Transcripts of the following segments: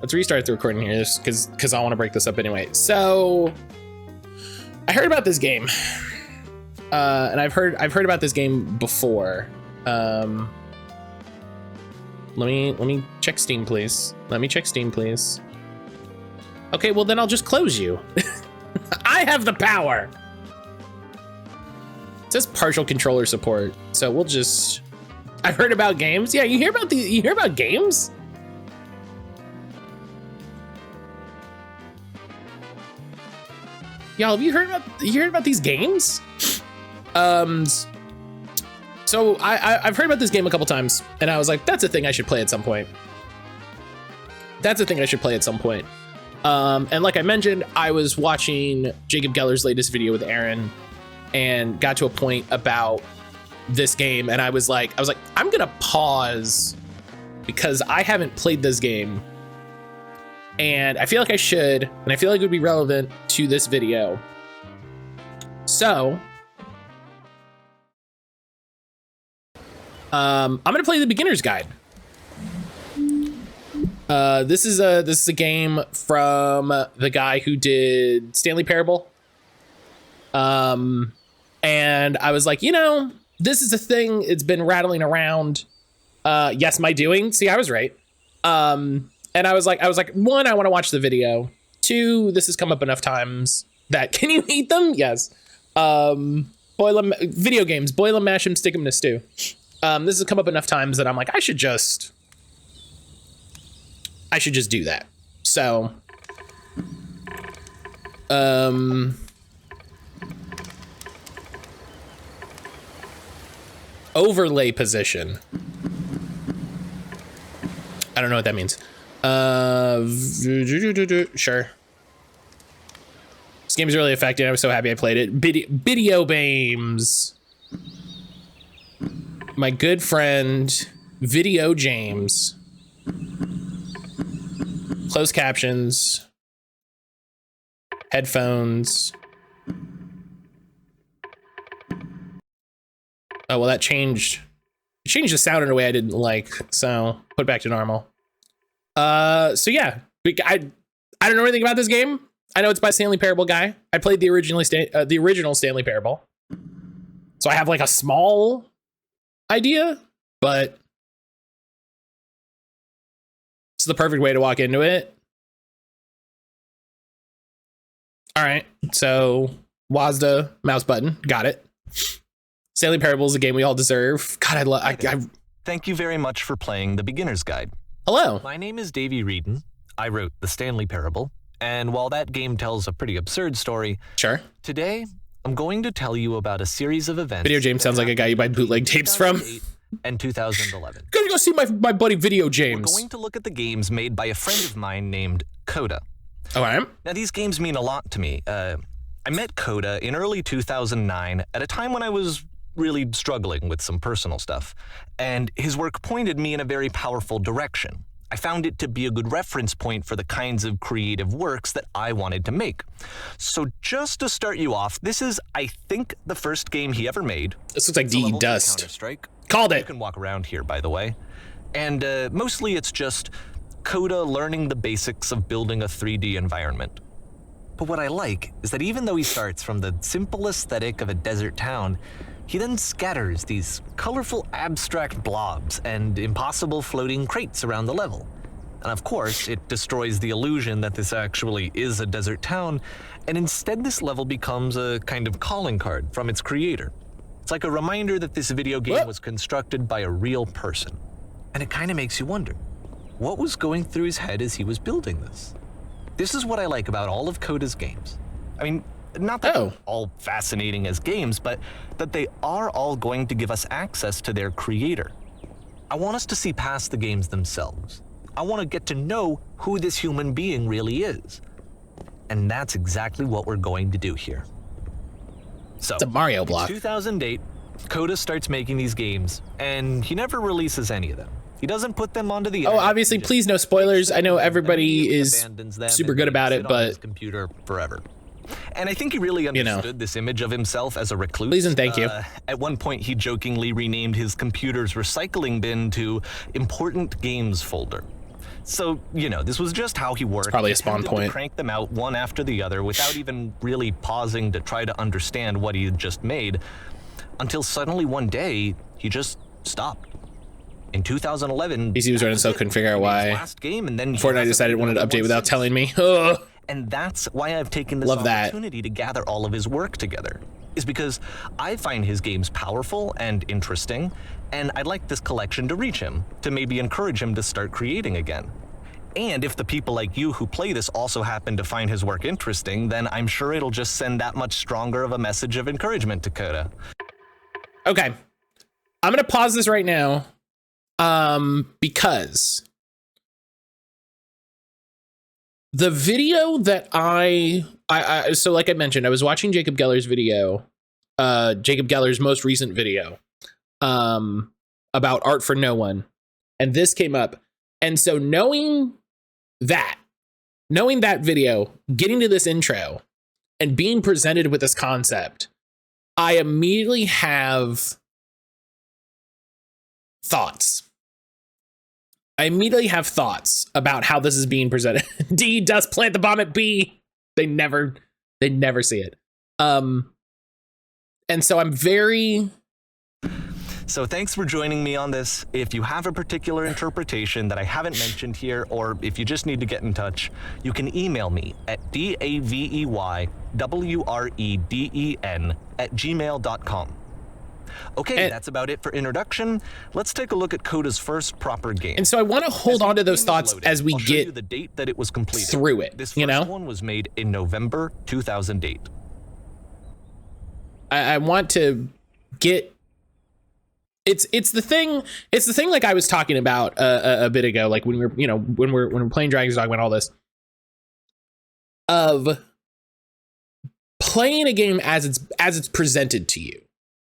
let's restart the recording here because I want to break this up anyway. So I heard about this game, and I've heard about this game before. Let me check Steam, please. Let me check Steam, please. Okay, well then I'll just close you. I have the power. It says partial controller support, so we'll just. I've heard about games. Yeah, you hear about games? Y'all, have you heard about these games? So I've heard about this game a couple times, and I was like, that's a thing I should play at some point. And like I mentioned, I was watching Jacob Geller's latest video with Aaron, and got to a point about this game, and I was like, I'm gonna pause because I haven't played this game, and I feel like I should, and I feel like it would be relevant to this video. So I'm gonna play the beginner's guide. This is a game from the guy who did Stanley Parable. And I was like, this is a thing. It's been rattling around. Yes, my doing. See, I was right. And I was like, one, I want to watch the video. Two, this has come up enough times that can you eat them? Yes. Boil them. Video games. Boil them, mash them, stick them in a stew. This has come up enough times that I'm like, I should just do that. So, overlay position. I don't know what that means. Sure. This game is really effective. I was so happy I played it. Video games. My good friend, Video James. Closed captions. Headphones. Oh, well, that changed. It changed the sound in a way I didn't like, so put it back to normal. So yeah, I don't know anything about this game. I know it's by Stanley Parable guy. I played the original Stanley Parable, so I have like a small idea, but it's the perfect way to walk into it. All right, so WASD mouse button, got it. Stanley Parable is a game we all deserve. God, I Thank you very much for playing the beginner's guide. Hello. My name is Davey Wreden. I wrote the Stanley Parable, and while that game tells a pretty absurd story, sure. Today I'm going to tell you about a series of events. Video James sounds like a guy you buy bootleg tapes from. And 2011. Gonna go see my buddy Video James. We're going to look at the games made by a friend of mine named Coda. Oh, I am? Now these games mean a lot to me. I met Coda in early 2009 at a time when I was really struggling with some personal stuff, and his work pointed me in a very powerful direction. I found it to be a good reference point for the kinds of creative works that I wanted to make. So just to start you off, this is, I think, the first game he ever made. This looks like DE Dust. Counter-Strike. Called it. You can walk around here, by the way. And mostly it's just Coda learning the basics of building a 3D environment. But what I like is that even though he starts from the simple aesthetic of a desert town, he then scatters these colorful abstract blobs and impossible floating crates around the level. And of course, it destroys the illusion that this actually is a desert town, and instead this level becomes a kind of calling card from its creator. It's like a reminder that this video game was constructed by a real person. And it kind of makes you wonder, what was going through his head as he was building this? This is what I like about all of Coda's games. I mean, not that they're all fascinating as games, but that they are all going to give us access to their creator. I want us to see past the games themselves. I want to get to know who this human being really is. And that's exactly what we're going to do here. So, it's a Mario block. In 2008, Coda starts making these games, and he never releases any of them. He doesn't put them onto the internet. Oh, obviously, please no spoilers. I know everybody is super good about it, but... his computer forever. And I think he really understood this image of himself as a recluse. Please and thank you. At one point, he jokingly renamed his computer's recycling bin to Important Games Folder. So, you know, this was just how he worked. Probably a spawn He tended point. to crank them out one after the other without even really pausing to try to understand what he had just made, until suddenly one day, he just stopped. In 2011, PC was running so couldn't figure out why last game, and then Fortnite decided it wanted to update without telling me. Ugh. And that's why I've taken this Love that. opportunity to gather all of his work together, is because I find his games powerful and interesting, and I'd like this collection to reach him, to maybe encourage him to start creating again. And if the people like you who play this also happen to find his work interesting, then I'm sure it'll just send that much stronger of a message of encouragement to Coda. Okay. I'm going to pause this right now because the video that I so like I mentioned, I was watching Jacob Geller's video, Jacob Geller's most recent video about Art for No One, and this came up. And so knowing that video, getting to this intro and being presented with this concept, I immediately have thoughts. I immediately have thoughts about how this is being presented. D does plant the bomb at B. They never see it. And so I'm very... So thanks for joining me on this. If you have a particular interpretation that I haven't mentioned here, or if you just need to get in touch, you can email me at daveywreden@gmail.com. Okay, that's about it for introduction. Let's take a look at Coda's first proper game. And so I want to hold on to those thoughts as we I'll show get you the date that it was completed. through it. This you first know, one was made in November 2008. I want to get. It's the thing like I was talking about a bit ago, like when we're playing Dragon's Dogma and all this, of playing a game as it's presented to you,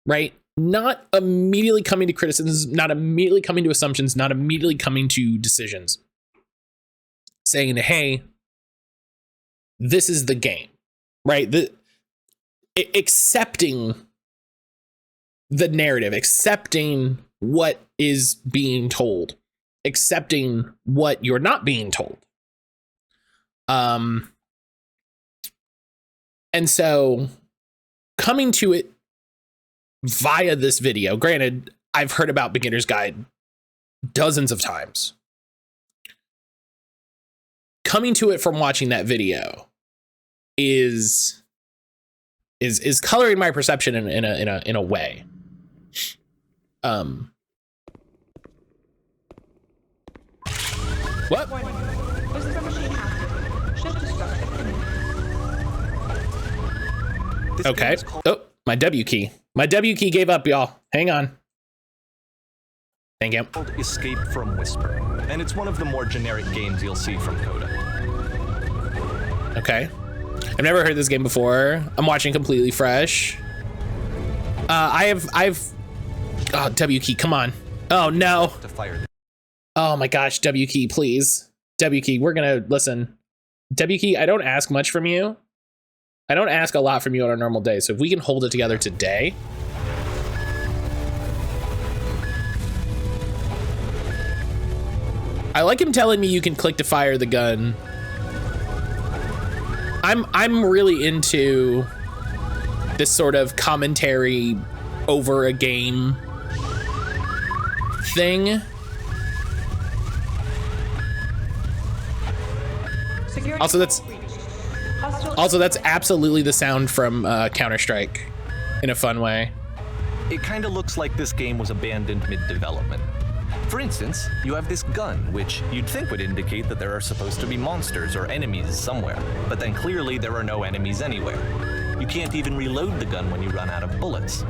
right? Not immediately coming to criticisms, not immediately coming to assumptions, not immediately coming to decisions. Saying, hey, this is the game, right? Accepting the narrative, accepting what is being told, accepting what you're not being told. And so coming to it via this video, granted, I've heard about Beginner's Guide dozens of times. Coming to it from watching that video is coloring my perception in a way. What? Okay. Oh, my W key. My W key gave up, y'all. Hang on. Thank you. Escape from Whisper, and it's one of the more generic games you'll see from Coda. Okay. I've never heard this game before. I'm watching completely fresh. I've oh, W key, come on. Oh no. To fire. Oh my gosh, W key, please. W key, we're gonna listen. W key, I don't ask much from you. I don't ask a lot from you on a normal day. So if we can hold it together today. I like him telling me you can click to fire the gun. I'm really into this sort of commentary over a game thing. Also, that's absolutely the sound from Counter-Strike in a fun way. It kind of looks like this game was abandoned mid-development. For instance, you have this gun, which you'd think would indicate that there are supposed to be monsters or enemies somewhere, but then clearly there are no enemies anywhere. You can't even reload the gun when you run out of bullets.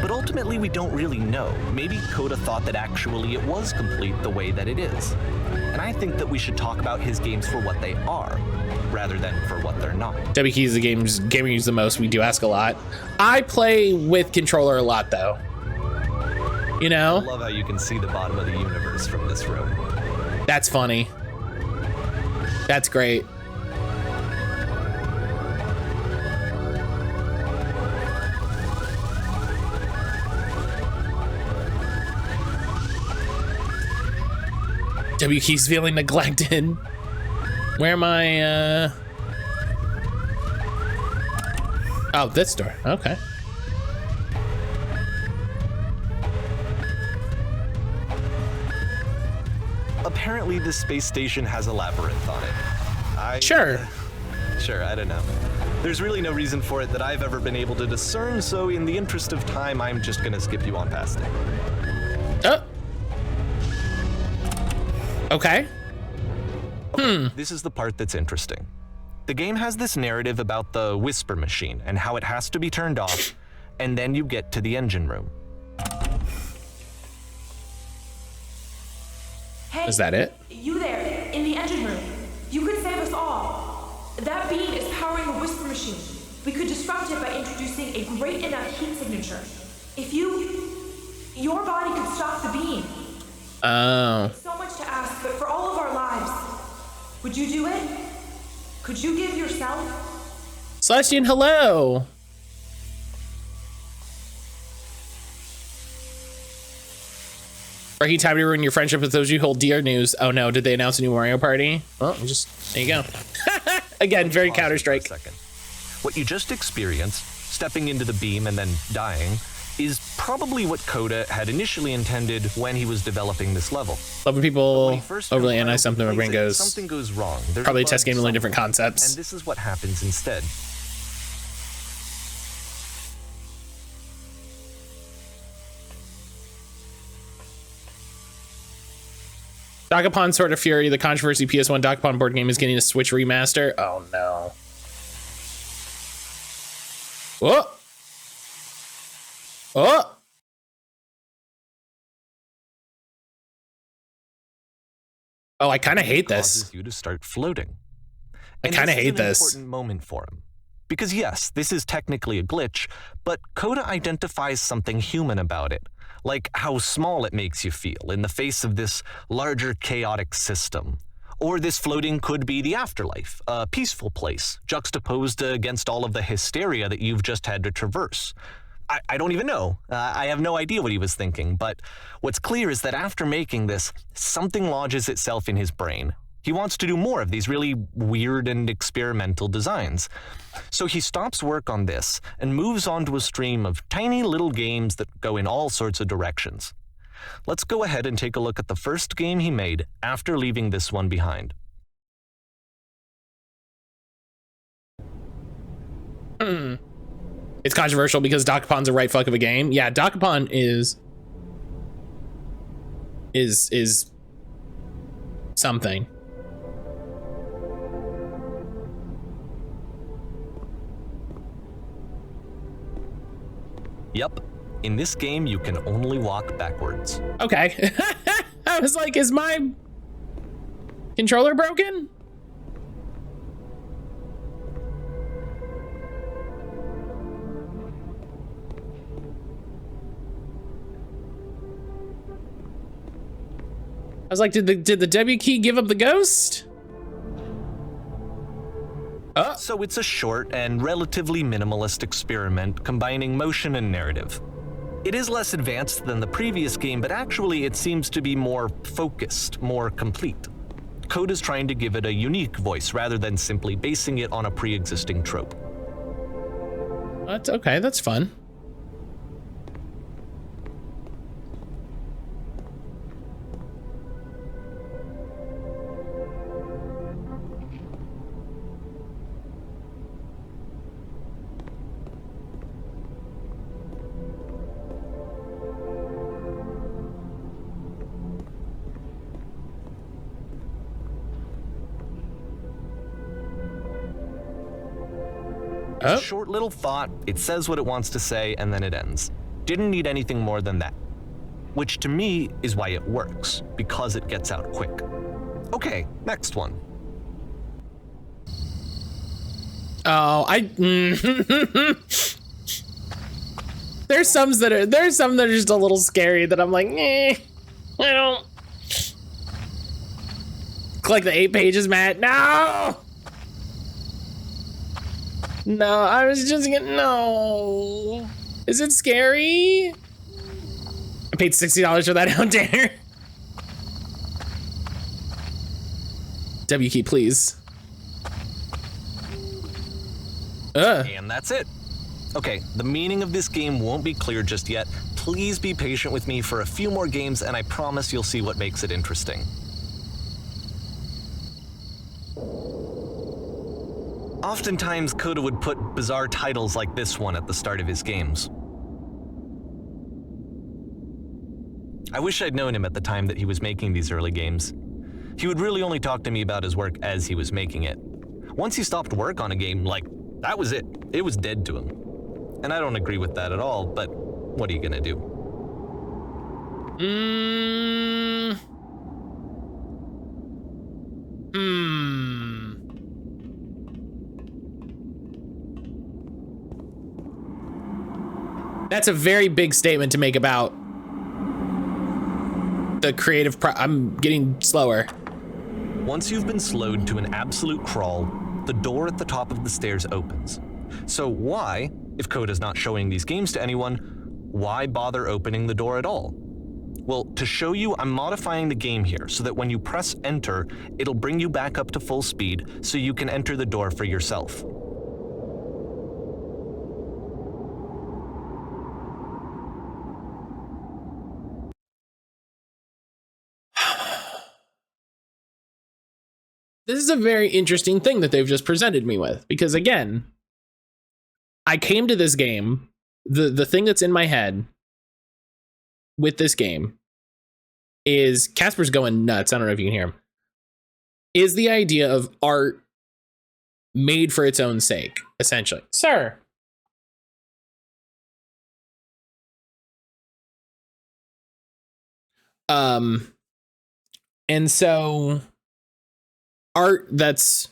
But ultimately, we don't really know. Maybe Coda thought that actually it was complete the way that it is. And I think that we should talk about his games for what they are, rather than for what they're not. W Key is the game we use the most. We do ask a lot. I play with controller a lot, though. You know? I love how you can see the bottom of the universe from this room. That's funny. That's great. W Key's feeling neglected. Where am I? Oh, this door. Okay. Apparently, this space station has a labyrinth on it. Sure. Sure, I don't know. There's really no reason for it that I've ever been able to discern, so in the interest of time, I'm just gonna skip you on past it. Oh. Okay. This is the part that's interesting. The game has this narrative about the whisper machine and how it has to be turned off, and then you get to the engine room. Hey, Is that it? You there, in the engine room. You could save us all. That beam is powering the whisper machine. We could disrupt it by introducing a great enough heat signature. If your body could stop the beam. Oh. So much to ask, but for all of our lives, would you do it? Could you give yourself? Celestian, hello. Rocky, time to ruin your friendship with those you hold dear. News. Oh no, did they announce a new Mario Party? Well, just, there you go. Again, very Counter-Strike. What you just experienced, stepping into the beam and then dying, is probably what Coda had initially intended when he was developing this level. Love when people When first overly learned analyze how to something, my place brain it, goes, something goes wrong. There's probably a test bug game learn different somewhere. concepts. And this is what happens instead. Dokapon Sword of Fury, the controversy PS1 Dokapon board game is getting a Switch remaster. Oh no. Whoa. Oh. Oh, I kind of hate this. Causes you to start floating. I kind of hate this. It's an important moment for him. Because yes, this is technically a glitch, but Coda identifies something human about it. Like how small it makes you feel in the face of this larger chaotic system. Or this floating could be the afterlife, a peaceful place, juxtaposed against all of the hysteria that you've just had to traverse. I don't even know. I have no idea what he was thinking, but what's clear is that after making this, something lodges itself in his brain. He wants to do more of these really weird and experimental designs. So he stops work on this and moves on to a stream of tiny little games that go in all sorts of directions. Let's go ahead and take a look at the first game he made after leaving this one behind. It's controversial because Dokapon's a right fuck of a game. Yeah, Dokapon is something. Yep, in this game you can only walk backwards. Okay. I was like, is my controller broken? I was like, did the W key give up the ghost? Oh. So it's a short and relatively minimalist experiment combining motion and narrative. It is less advanced than the previous game, but actually it seems to be more focused, more complete. Coda's trying to give it a unique voice rather than simply basing it on a pre-existing trope. That's okay, that's fun. It's a short little thought, it says what it wants to say, and then it ends. Didn't need anything more than that. Which to me is why it works, because it gets out quick. Okay, next one. Oh, there's some that are just a little scary that I'm like, I don't. Click the 8 pages, Matt. No. No, I was just getting, no. Is it scary? I paid $60 for that out there. W key, please. And that's it. Okay, the meaning of this game won't be clear just yet. Please be patient with me for a few more games, and I promise you'll see what makes it interesting. Oftentimes, Coda would put bizarre titles like this one at the start of his games. I wish I'd known him at the time that he was making these early games. He would really only talk to me about his work as he was making it. Once he stopped work on a game, like, that was it. It was dead to him. And I don't agree with that at all, but what are you gonna do? That's a very big statement to make about the creative I'm getting slower. Once you've been slowed to an absolute crawl, the door at the top of the stairs opens. So why, if Coda's not showing these games to anyone, why bother opening the door at all? Well, to show you, I'm modifying the game here so that when you press enter, it'll bring you back up to full speed so you can enter the door for yourself. This is a very interesting thing that they've just presented me with, because again, I came to this game, the thing that's in my head with this game is, Casper's going nuts, I don't know if you can hear him, is the idea of art made for its own sake, essentially. Sir. And so art that's,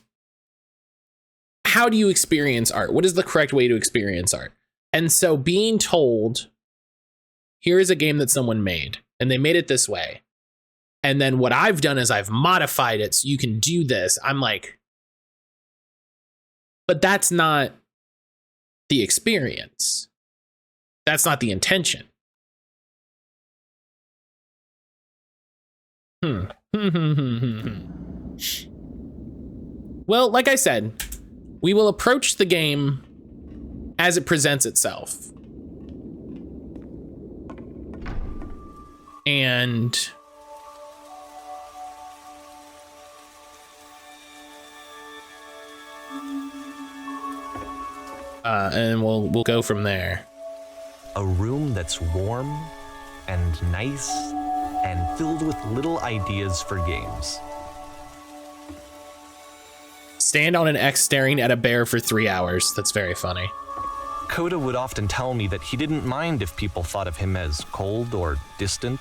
how do you experience art? What is the correct way to experience art? And so being told, here is a game that someone made and they made it this way, and then what I've done is I've modified it so you can do this, I'm like, but that's not the experience. That's not the intention. Well, like I said, we will approach the game as it presents itself. And we'll go from there. A room that's warm and nice and filled with little ideas for games. Stand on an X staring at a bear for 3 hours. That's very funny. Coda would often tell me that he didn't mind if people thought of him as cold or distant.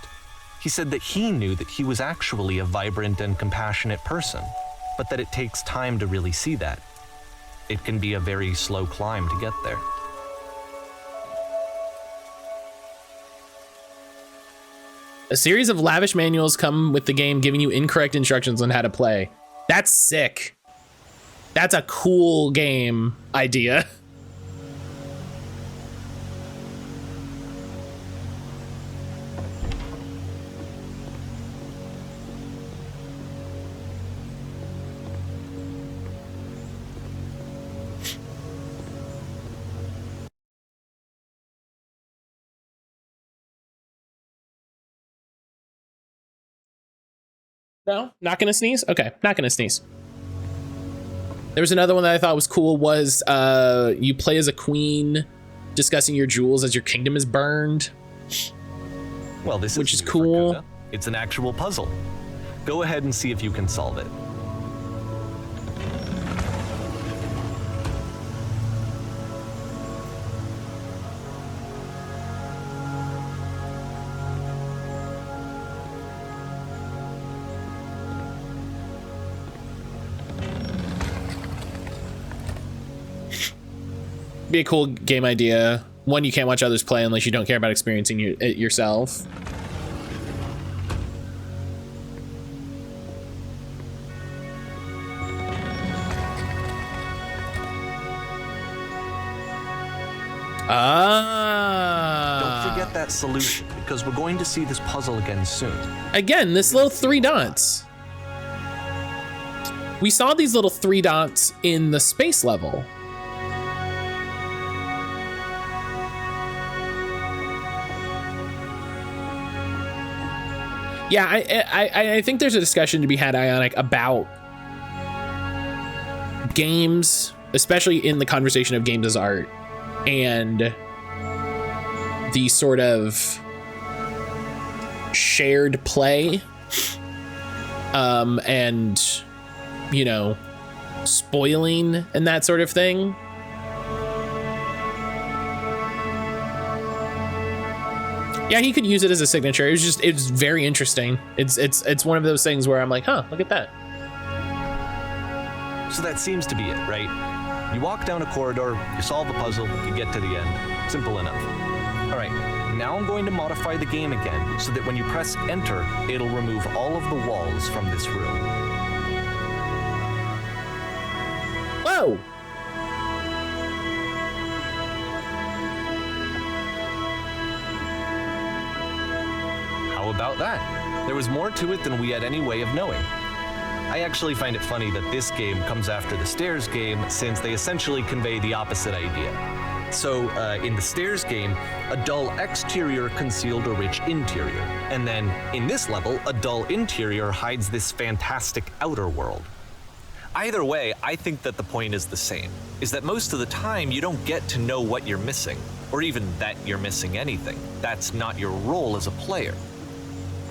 He said that he knew that he was actually a vibrant and compassionate person, but that it takes time to really see that. It can be a very slow climb to get there. A series of lavish manuals come with the game giving you incorrect instructions on how to play. That's sick. That's a cool game idea. No, not gonna sneeze? Okay, not gonna sneeze. There was another one that I thought was cool, was you play as a queen discussing your jewels as your kingdom is burned. Well, this which is new for cool. Coda. It's an actual puzzle. Go ahead and see if you can solve it. Be a cool game idea. One you can't watch others play unless you don't care about experiencing it yourself. Don't forget that solution, because we're going to see this puzzle again soon. Again, this little 3 dots. we saw these little 3 dots in the space level. Yeah, I think there's a discussion to be had, Ionic, about games, especially in the conversation of games as art, and the sort of shared play, and, you know, spoiling and that sort of thing. Yeah, he could use it as a signature. It's very interesting. It's one of those things where I'm like, huh, look at that. So that seems to be it, right? You walk down a corridor, you solve a puzzle, you get to the end. Simple enough. All right, now I'm going to modify the game again so that when you press enter, it'll remove all of the walls from this room. Whoa! How about that? There was more to it than we had any way of knowing. I actually find it funny that this game comes after the stairs game, since they essentially convey the opposite idea. So in the stairs game, a dull exterior concealed a rich interior. And then in this level, a dull interior hides this fantastic outer world. Either way, I think that the point is the same, is that most of the time you don't get to know what you're missing, or even that you're missing anything. That's not your role as a player.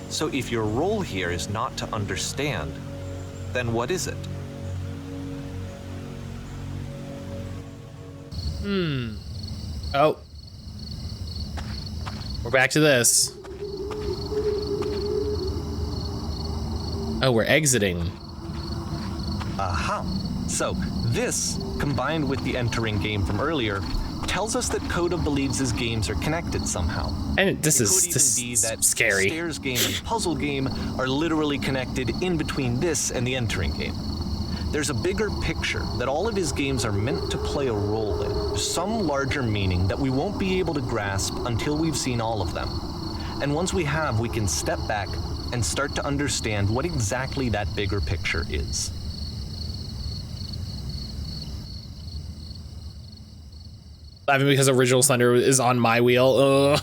So if your role here is not to understand, then what is it? Oh. We're back to this. Oh, we're exiting. Aha. So this, combined with the entering game from earlier, tells us that Coda believes his games are connected somehow. And this It is could even be that scary. Stairs game and puzzle game are literally connected in between this and the entering game. There's a bigger picture that all of his games are meant to play a role in, some larger meaning that we won't be able to grasp until we've seen all of them. And once we have, we can step back and start to understand what exactly that bigger picture is. Laughing because Original Slender is on my wheel.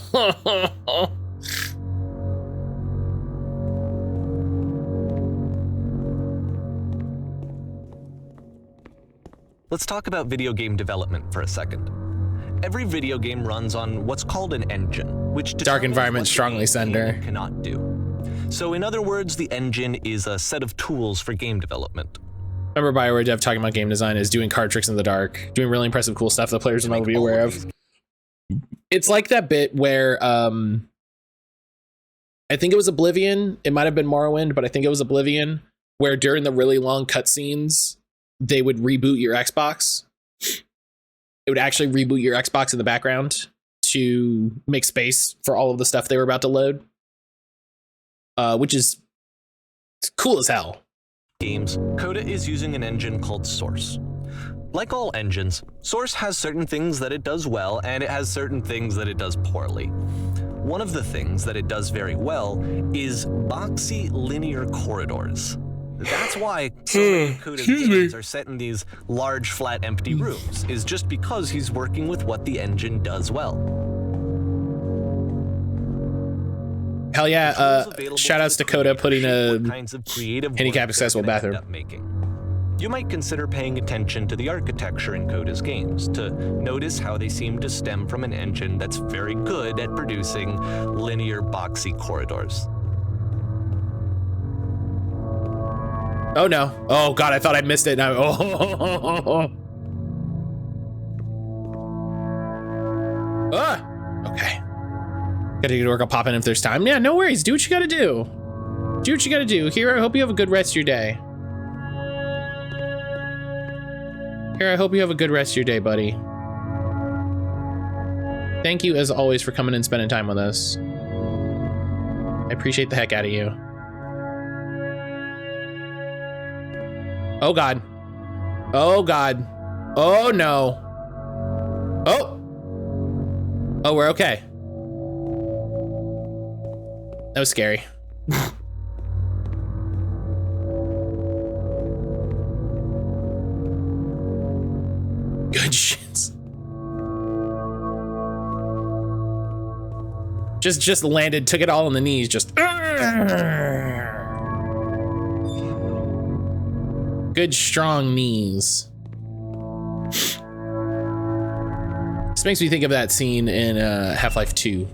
Let's talk about video game development for a second. Every video game runs on what's called an engine, which Dark Environment determines what strongly the sender. game cannot do. So in other words, the engine is a set of tools for game development. Remember BioWare Dev talking about game design is doing card tricks in the dark, doing really impressive cool stuff that players will not be aware of. It's like that bit where I think it was Oblivion, it might have been Morrowind, but I think it was Oblivion, where during the really long cutscenes, they would reboot your Xbox. It would actually reboot your Xbox in the background to make space for all of the stuff they were about to load, which is cool as hell. Games, Coda is using an engine called Source. Like all engines, Source has certain things that it does well, and it has certain things that it does poorly. One of the things that it does very well is boxy linear corridors. That's why so many Coda's games are set in these large, flat, empty rooms, is just because he's working with what the engine does well. Hell yeah, shout outs to Coda putting a handicap accessible bathroom. You might consider paying attention to the architecture in Coda's games to notice how they seem to stem from an engine that's very good at producing linear, boxy corridors. Oh no. Oh god, I thought I missed it. Now. Ah! Okay. Gotta get to work on popping if there's time. Yeah, no worries. Do what you gotta do. Do what you gotta do. Here, I hope you have a good rest of your day. Here, I hope you have a good rest of your day, buddy. Thank you, as always, for coming and spending time with us. I appreciate the heck out of you. Oh, God. Oh, God. Oh, no. Oh. Oh, we're okay. That was scary. Good shits. Just landed, took it all on the knees, just. Good strong knees. This makes me think of that scene in Half-Life 2.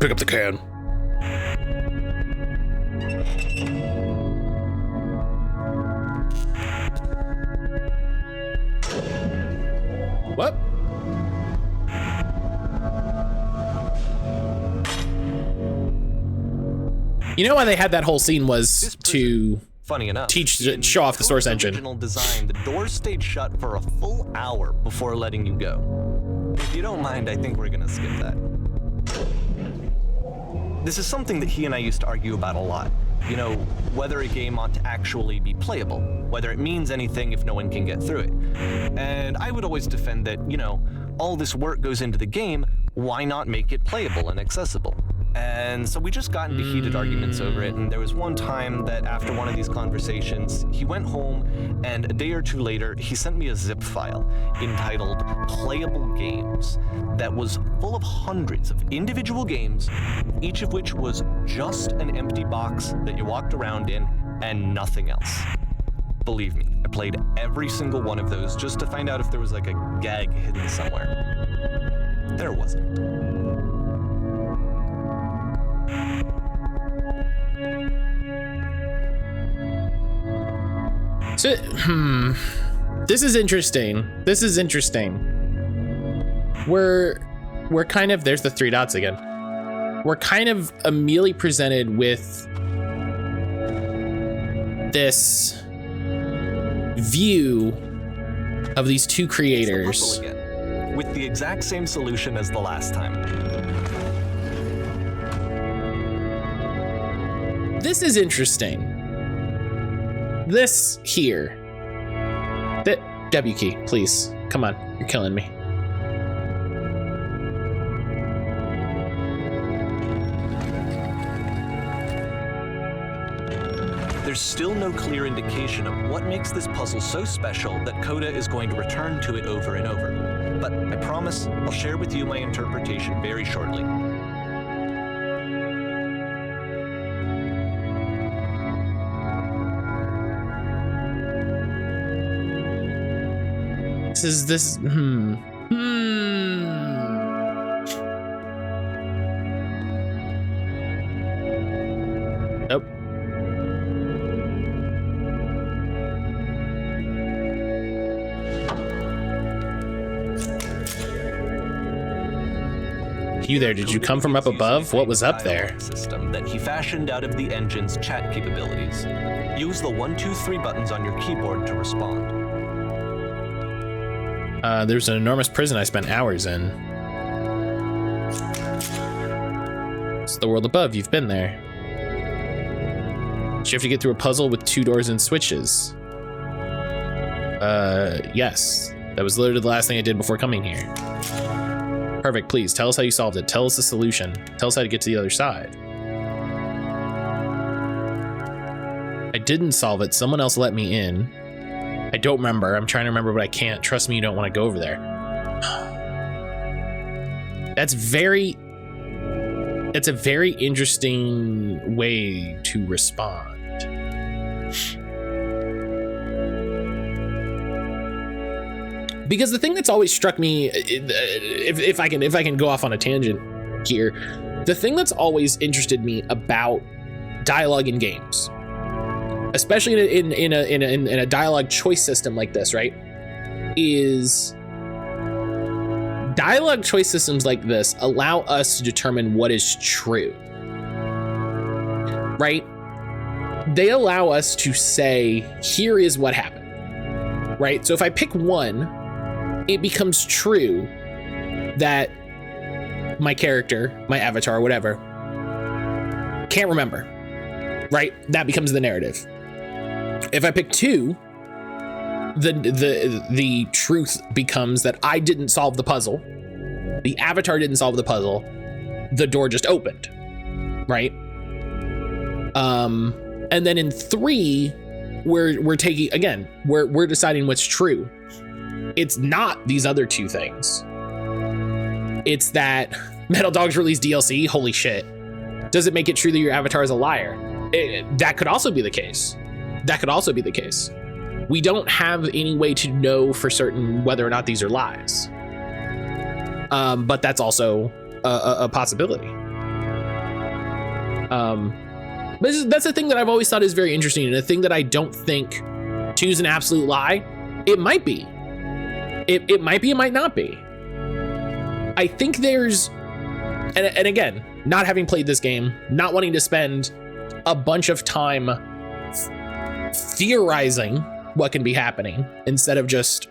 Pick up the can. What? You know why they had that whole scene was to funny enough, show off the source engine. Original design, the doors stayed shut for a full hour before letting you go. If you don't mind, I think we're gonna skip that. This is something that he and I used to argue about a lot. You know, whether a game ought to actually be playable, whether it means anything if no one can get through it. And I would always defend that, you know, all this work goes into the game, why not make it playable and accessible? And so we just got into heated arguments over it, and there was one time that after one of these conversations, he went home, and a day or two later, he sent me a zip file entitled Playable Games that was full of hundreds of individual games, each of which was just an empty box that you walked around in and nothing else. Believe me, I played every single one of those just to find out if there was like a gag hidden somewhere. There wasn't. So, this is interesting. This is interesting. We're kind of, there's the 3 dots again. We're kind of immediately presented with this view of these two creators. Again, with the exact same solution as the last time. This is interesting. This here. The W key, please. Come on, you're killing me. There's still no clear indication of what makes this puzzle so special that Coda is going to return to it over and over. But I promise I'll share with you my interpretation very shortly. This Nope. You there, did you come from up above? What was up there? System that he fashioned out of the engine's chat capabilities. Use the 1, 2, 3 buttons on your keyboard to respond. There's an enormous prison I spent hours in. It's the world above, you've been there. Did you have to get through a puzzle with 2 doors and switches? Yes. That was literally the last thing I did before coming here. Perfect, please, tell us how you solved it. Tell us the solution. Tell us how to get to the other side. I didn't solve it, someone else let me in. I don't remember. I'm trying to remember, but I can't. Trust me, you don't want to go over there. That's a very interesting way to respond. Because the thing that's always struck me, if I can go off on a tangent here, the thing that's always interested me about dialogue in games, especially in a dialogue choice system like this, right, is dialogue choice systems like this allow us to determine what is true, right? They allow us to say, here is what happened, right? So if I pick one, it becomes true that my character, my avatar, whatever, can't remember, right? That becomes the narrative. If I pick 2, the truth becomes that I didn't solve the puzzle. The avatar didn't solve the puzzle. The door just opened. right? And then in 3, we're taking, again, we're deciding what's true. It's not these other 2 things. It's that Metal Dogs released DLC. Holy shit. Does it make it true that your avatar is a liar? That could also be the case. That could also be the case. We don't have any way to know for certain whether or not these are lies. But that's also a possibility. But that's a thing that I've always thought is very interesting, and a thing that I don't think 2 is an absolute lie. It might be. It might be, it might not be. I think there's, and again, not having played this game, not wanting to spend a bunch of time theorizing what can be happening instead of just,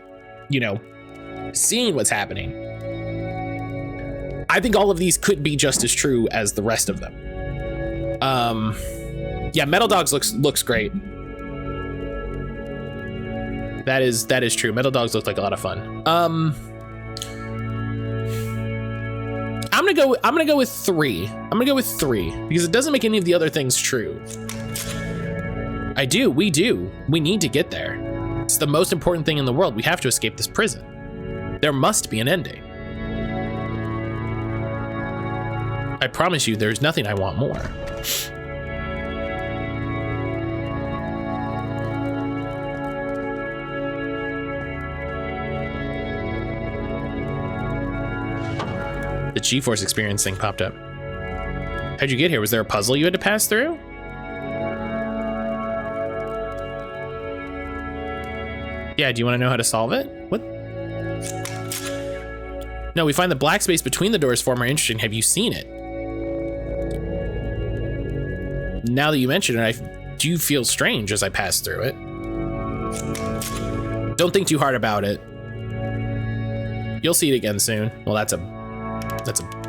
seeing what's happening. I think all of these could be just as true as the rest of them. Yeah, Metal Dogs looks great. That is true. Metal Dogs looks like a lot of fun. I'm gonna go with 3. I'm gonna go with 3 because it doesn't make any of the other things true. We need to get there. It's the most important thing in the world. We have to escape this prison. There must be an ending. I promise you, there's nothing I want more. The G-Force experience thing popped up. How'd you get here? Was there a puzzle you had to pass through? Yeah, do you want to know how to solve it? What? No, we find the black space between the doors far more interesting. Have you seen it? Now that you mention it, I do feel strange as I pass through it. Don't think too hard about it. You'll see it again soon. Well, that's a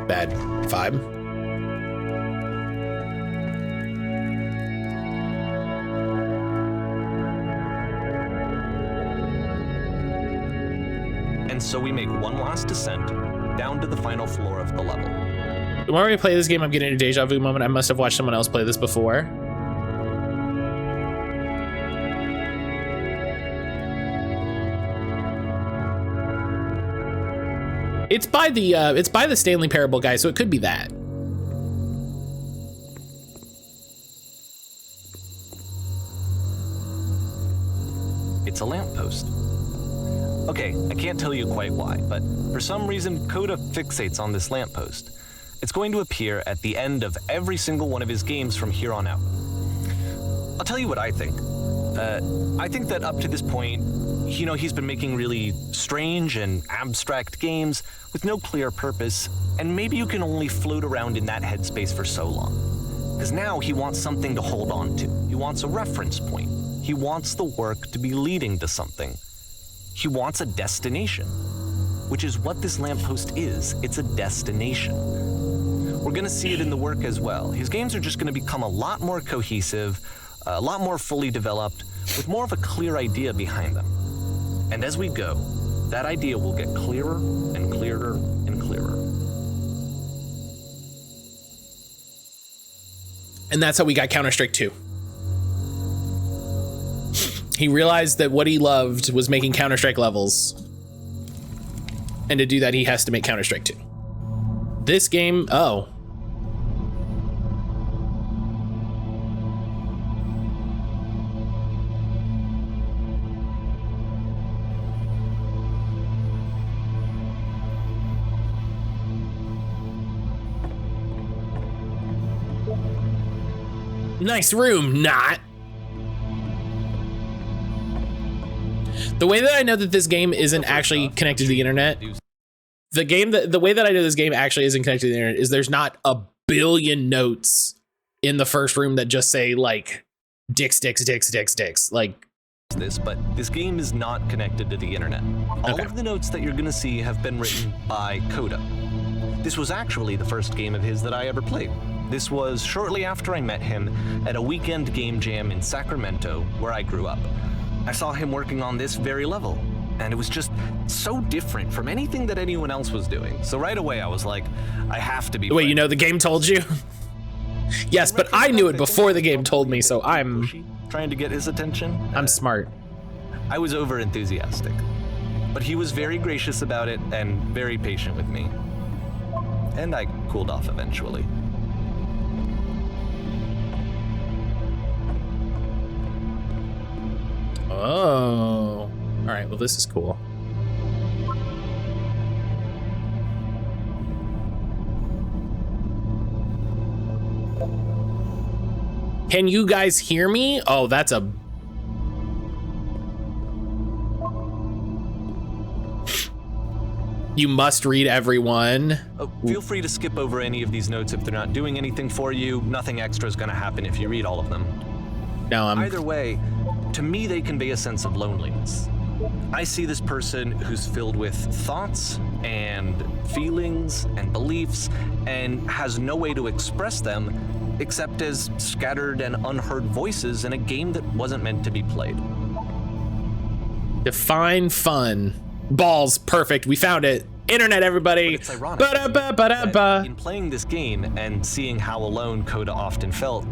bad vibe. And so we make one last descent down to the final floor of the level. Whenever we play this game, I'm getting a deja vu moment. I must have watched someone else play this before. It's by the Stanley Parable guy, so it could be that. It's a lamppost. Okay, I can't tell you quite why, but for some reason, Coda fixates on this lamppost. It's going to appear at the end of every single one of his games from here on out. I'll tell you what I think. I think that up to this point, he's been making really strange and abstract games with no clear purpose, and maybe you can only float around in that headspace for so long. Because now he wants something to hold on to. He wants a reference point. He wants the work to be leading to something. He wants a destination, which is what this lamppost is. It's a destination. We're gonna see it in the work as well. His games are just gonna become a lot more cohesive, a lot more fully developed, with more of a clear idea behind them. And as we go, that idea will get clearer and clearer and clearer. And that's how we got Counter-Strike 2. He realized that what he loved was making Counter-Strike levels. And to do that, he has to make Counter-Strike 2. This game, oh. Nice room, not. The way that I know that this game isn't actually connected to the internet, the way that I know this game actually isn't connected to the internet is there's not a billion notes in the first room that just say like dicks. Like this, but this game is not connected to the internet. All of the notes that you're gonna see have been written by Coda. This was actually the first game of his that I ever played. This was shortly after I met him at a weekend game jam in Sacramento, where I grew up. I saw him working on this very level, and it was just so different from anything that anyone else was doing. So right away I was like, I have to be. Wait, the game told you? Yes, but I knew it before the game told me, so I'm trying to get his attention. I'm smart. I was over enthusiastic, but he was very gracious about it and very patient with me. And I cooled off eventually. Oh. All right, well, this is cool. Can you guys hear me? Oh, that's a... You must read everyone. Feel free to skip over any of these notes if they're not doing anything for you. Nothing extra is going to happen if you read all of them. No, Either way, to me they convey a sense of loneliness. I see this person who's filled with thoughts and feelings and beliefs and has no way to express them except as scattered and unheard voices in a game that wasn't meant to be played. Define fun. Balls, perfect. We found it. Internet, everybody. But it's ironic Ba-da-ba-ba-da-ba. in playing this game and seeing how alone Coda often felt,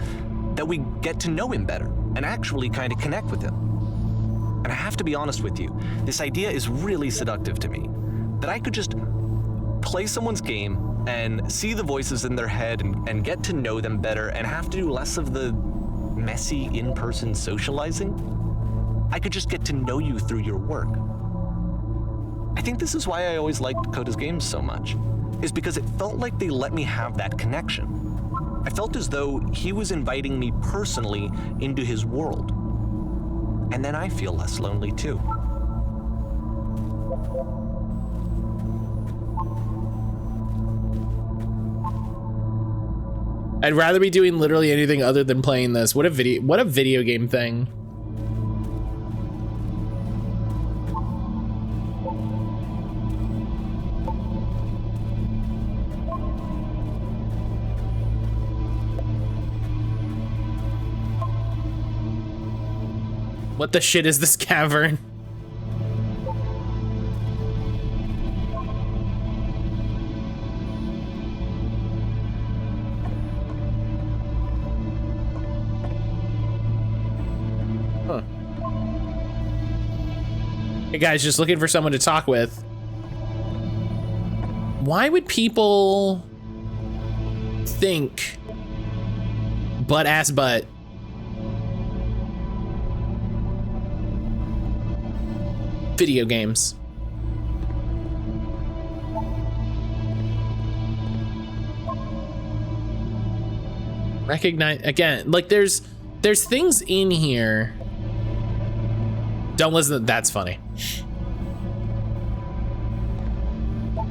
that we get to know him better and actually kind of connect with him. And I have to be honest with you, this idea is really seductive to me. That I could just play someone's game and see the voices in their head and get to know them better and have to do less of the messy in-person socializing. I could just get to know you through your work. I think this is why I always liked Coda's games so much, is because it felt like they let me have that connection. I felt as though he was inviting me personally into his world. And then I feel less lonely too. I'd rather be doing literally anything other than playing this. What a video game thing. What the shit is this cavern? Huh. Hey guys, just looking for someone to talk with. Why would people think butt ass butt? Video games. Recognize again, like there's things in here. Don't listen. That's funny.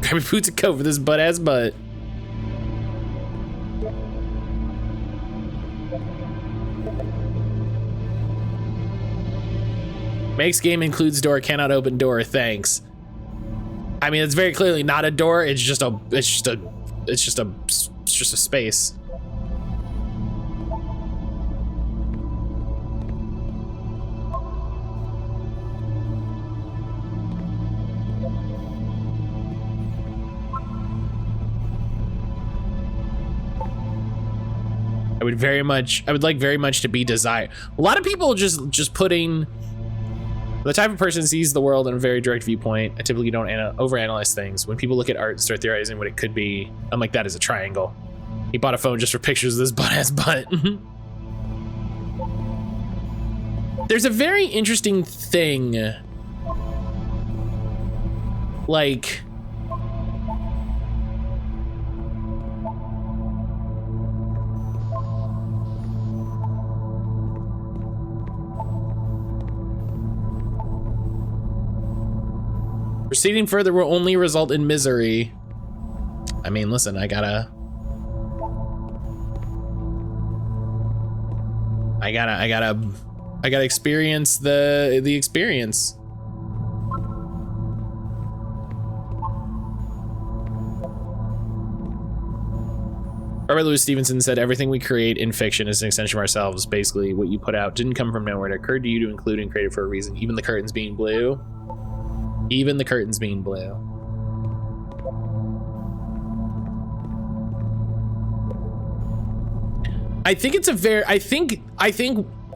Grab your boots and coat for this butt ass butt. Makes game includes door, cannot open door. Thanks. I mean, it's very clearly not a door. It's just a space. I would like very much to be desired. A lot of people just putting the type of person sees the world in a very direct viewpoint. I typically don't overanalyze things. When people look at art and start theorizing what it could be, I'm like, that is a triangle. He bought a phone just for pictures of this butt-ass butt. There's a very interesting thing. Like... Proceeding further will only result in misery. I mean, listen, I gotta experience the experience. Robert Louis Stevenson said, everything we create in fiction is an extension of ourselves. Basically, what you put out didn't come from nowhere. It occurred to you to include and create it for a reason. Even the curtains being blue. Even the curtains being blue. I think it's a very, I think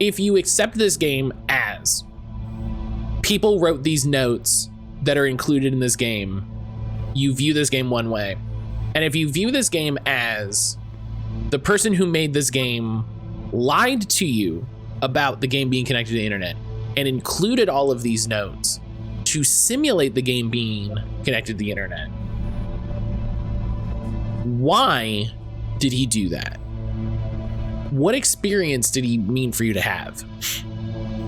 if you accept this game as people wrote these notes that are included in this game, you view this game one way. And if you view this game as the person who made this game lied to you about the game being connected to the internet and included all of these notes to simulate the game being connected to the internet, why did he do that? What experience did he mean for you to have?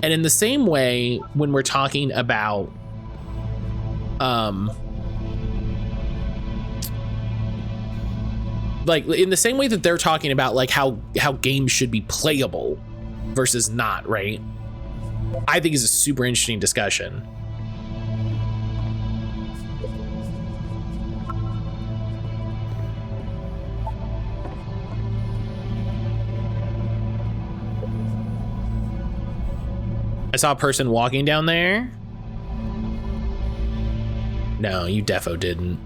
And in the same way, when we're talking about like in the same way that they're talking about like how games should be playable versus not, right? I think is a super interesting discussion. I saw a person walking down there. No, you defo didn't.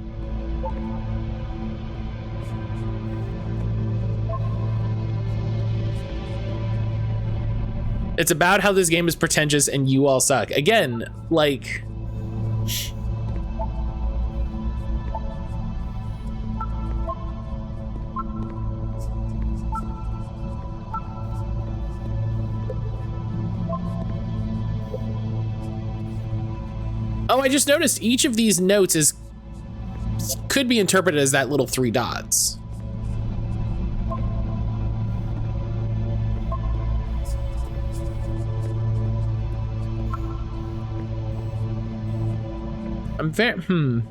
It's about how this game is pretentious and you all suck. Again, like... Oh, I just noticed each of these notes could be interpreted as that little 3 dots. I'm very,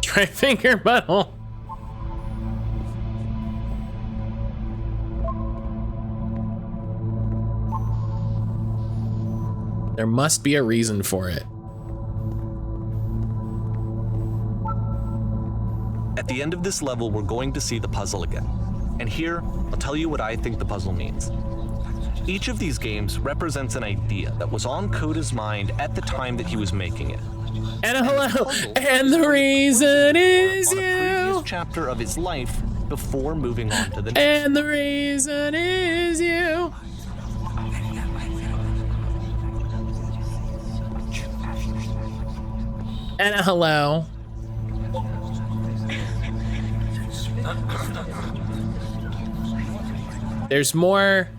Try finger butthole. There must be a reason for it. At the end of this level, we're going to see the puzzle again. And here, I'll tell you what I think the puzzle means. Each of these games represents an idea that was on Coda's mind at the time that he was making it. And a hello, and the reason is on a previous you. chapter of his life before moving on to the next. And the reason is you. And a hello. There's more.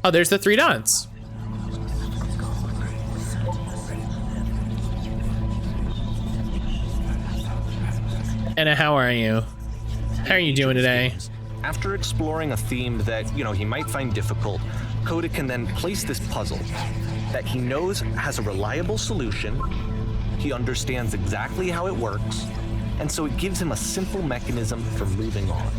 Oh, there's the 3 dots. Anna, how are you? How are you doing today? After exploring a theme that, he might find difficult, Coda can then place this puzzle that he knows has a reliable solution, he understands exactly how it works, and so it gives him a simple mechanism for moving on.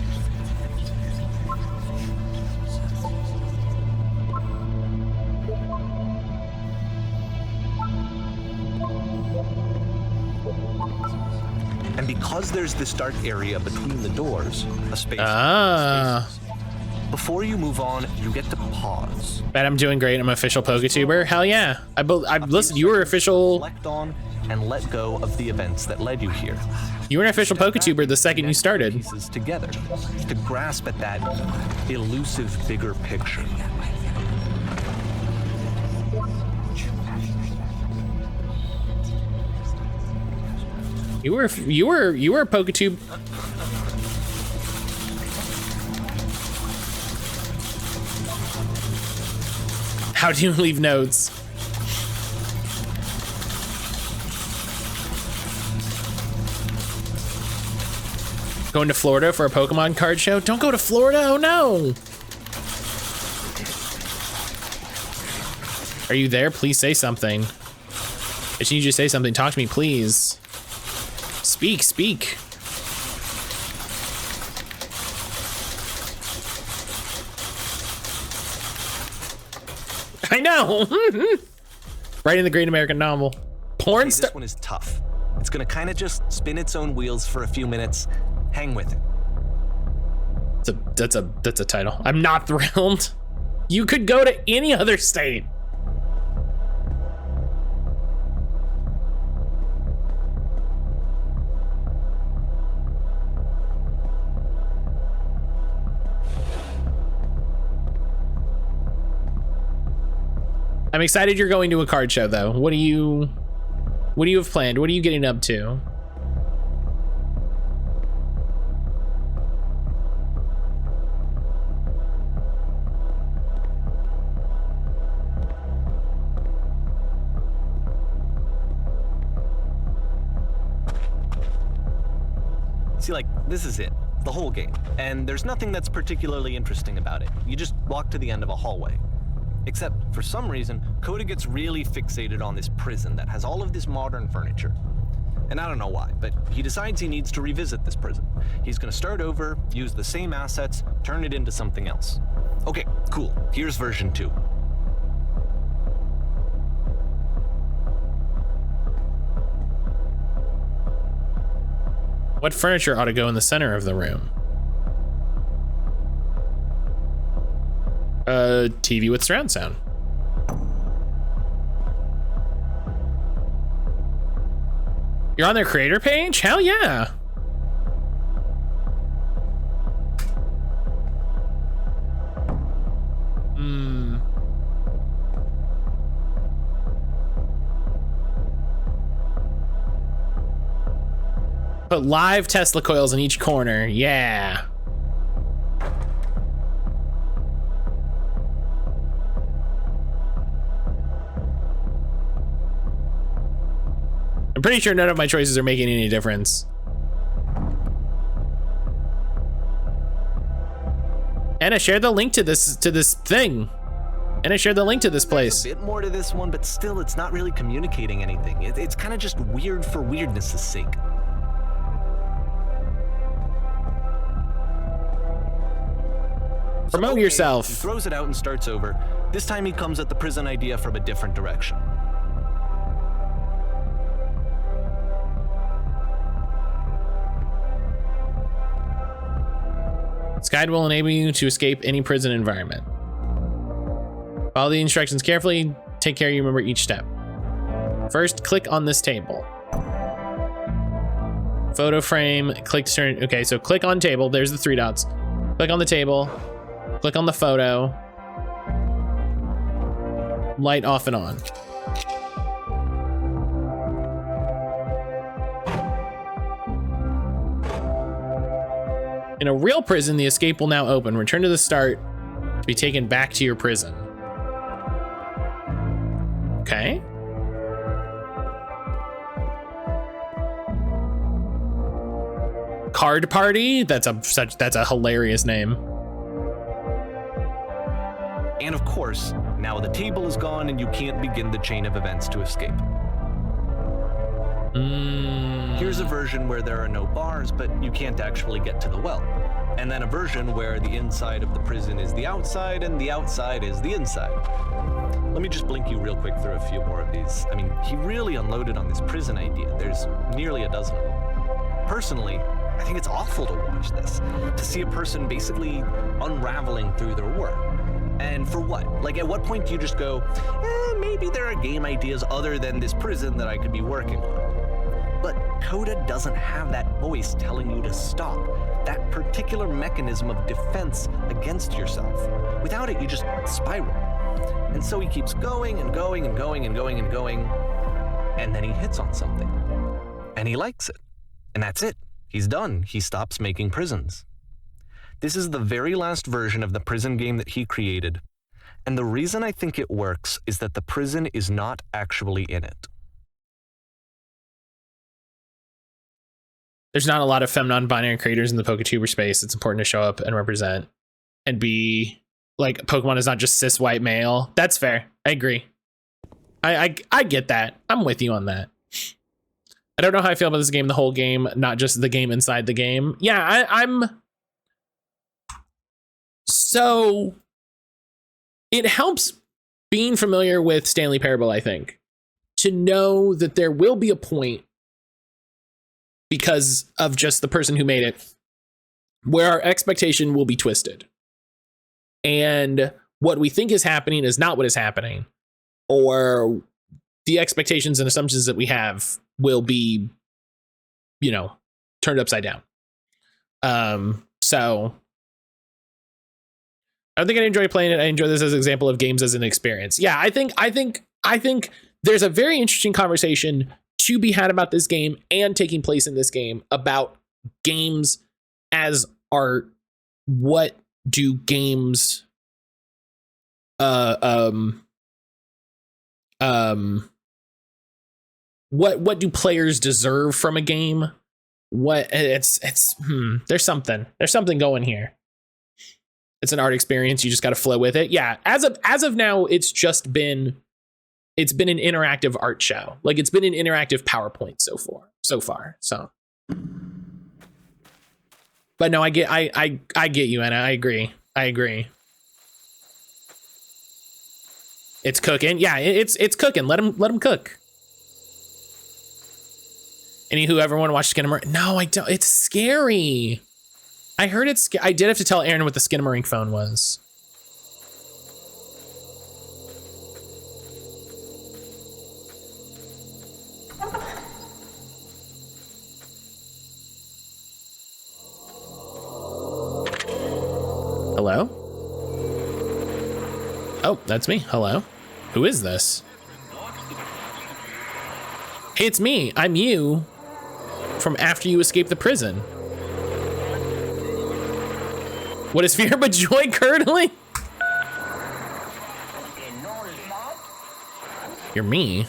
And because there's this dark area between the doors, a space. Before you move on, you get to pause. Bet I'm doing great. I'm an official PokeTuber. Hell yeah. I listen, you were official. Reflect on and let go of the events that led you here. You were an official PokeTuber the second you started. Pieces together to grasp at that elusive bigger picture. You were a PokeTube. How do you leave notes? Going to Florida for a Pokemon card show? Don't go to Florida, oh no! Are you there? Please say something. I just need you to say something. Talk to me, please. Speak. I know. Right in the Great American Novel. Porn star. This one is tough. It's gonna kind of just spin its own wheels for a few minutes. Hang with it. That's a title. I'm not thrilled. You could go to any other state. I'm excited you're going to a card show though. What do you have planned? What are you getting up to? See, like, this is it. The whole game. And there's nothing that's particularly interesting about it. You just walk to the end of a hallway. Except, for some reason, Coda gets really fixated on this prison that has all of this modern furniture. And I don't know why, but he decides he needs to revisit this prison. He's gonna start over, use the same assets, turn it into something else. Okay, cool. Here's version 2. What furniture ought to go in the center of the room? A TV with surround sound. You're on their creator page? Hell yeah. Put live Tesla coils in each corner. Yeah. I'm pretty sure none of my choices are making any difference. And I shared the link to this thing. And I shared the link to this place. There's a bit more to this one, but still, it's not really communicating anything. It's kind of just weird for weirdness' sake. Promote yourself. He throws it out and starts over. This time he comes at the prison idea from a different direction. This guide will enable you to escape any prison environment. Follow the instructions carefully. Take care you remember each step. First, click on this table. Photo frame, click to turn. Okay, so click on table. There's the 3 dots. Click on the table. Click on the photo. Light off and on. In a real prison, the escape will now open. Return to the start to be taken back to your prison. Okay. Card Party? That's a hilarious name. And of course, now the table is gone and you can't begin the chain of events to escape. Here's a version where there are no bars, but you can't actually get to the well. And then a version where the inside of the prison is the outside and the outside is the inside. Let me just blink you real quick through a few more of these. I mean, he really unloaded on this prison idea. There's nearly a dozen of them. Personally, I think it's awful to watch this, to see a person basically unraveling through their work. And for what? Like, at what point do you just go, maybe there are game ideas other than this prison that I could be working on? But Coda doesn't have that voice telling you to stop, that particular mechanism of defense against yourself. Without it, you just spiral. And so he keeps going and going and going and going and going, and then he hits on something. And he likes it. And that's it. He's done. He stops making prisons. This is the very last version of the prison game that he created. And the reason I think it works is that the prison is not actually in it. There's not a lot of femme non-binary creators in the PokeTuber space. It's important to show up and represent and be like, Pokemon is not just cis white male. That's fair. I agree. I get that. I'm with you on that. I don't know how I feel about this game, the whole game, not just the game inside the game. Yeah, I'm so it helps being familiar with Stanley Parable, I think, to know that there will be a point, because of just the person who made it, where our expectation will be twisted. And what we think is happening is not what is happening. Or the expectations and assumptions that we have will be, turned upside down. So I don't think I enjoy playing it. I enjoy this as an example of games as an experience. Yeah, I think there's a very interesting conversation to be had about this game and taking place in this game about games as art. What do games what do players deserve from a game? What there's something going here. It's an art experience. You just got to flow with it. Yeah. As of now, it's been an interactive art show. Like it's been an interactive PowerPoint so far. So, but no, I get you, Anna. I agree. It's cooking. Yeah, it's cooking. Let him cook. Whoever want to watch Skinamarink? No, I don't. It's scary. I heard it's. I did have to tell Aaron what the Skinamarink phone was. Hello? Oh, that's me. Hello? Who is this? Hey, it's me. I'm you. From after you escape the prison. What is fear but joy curdling? You're me.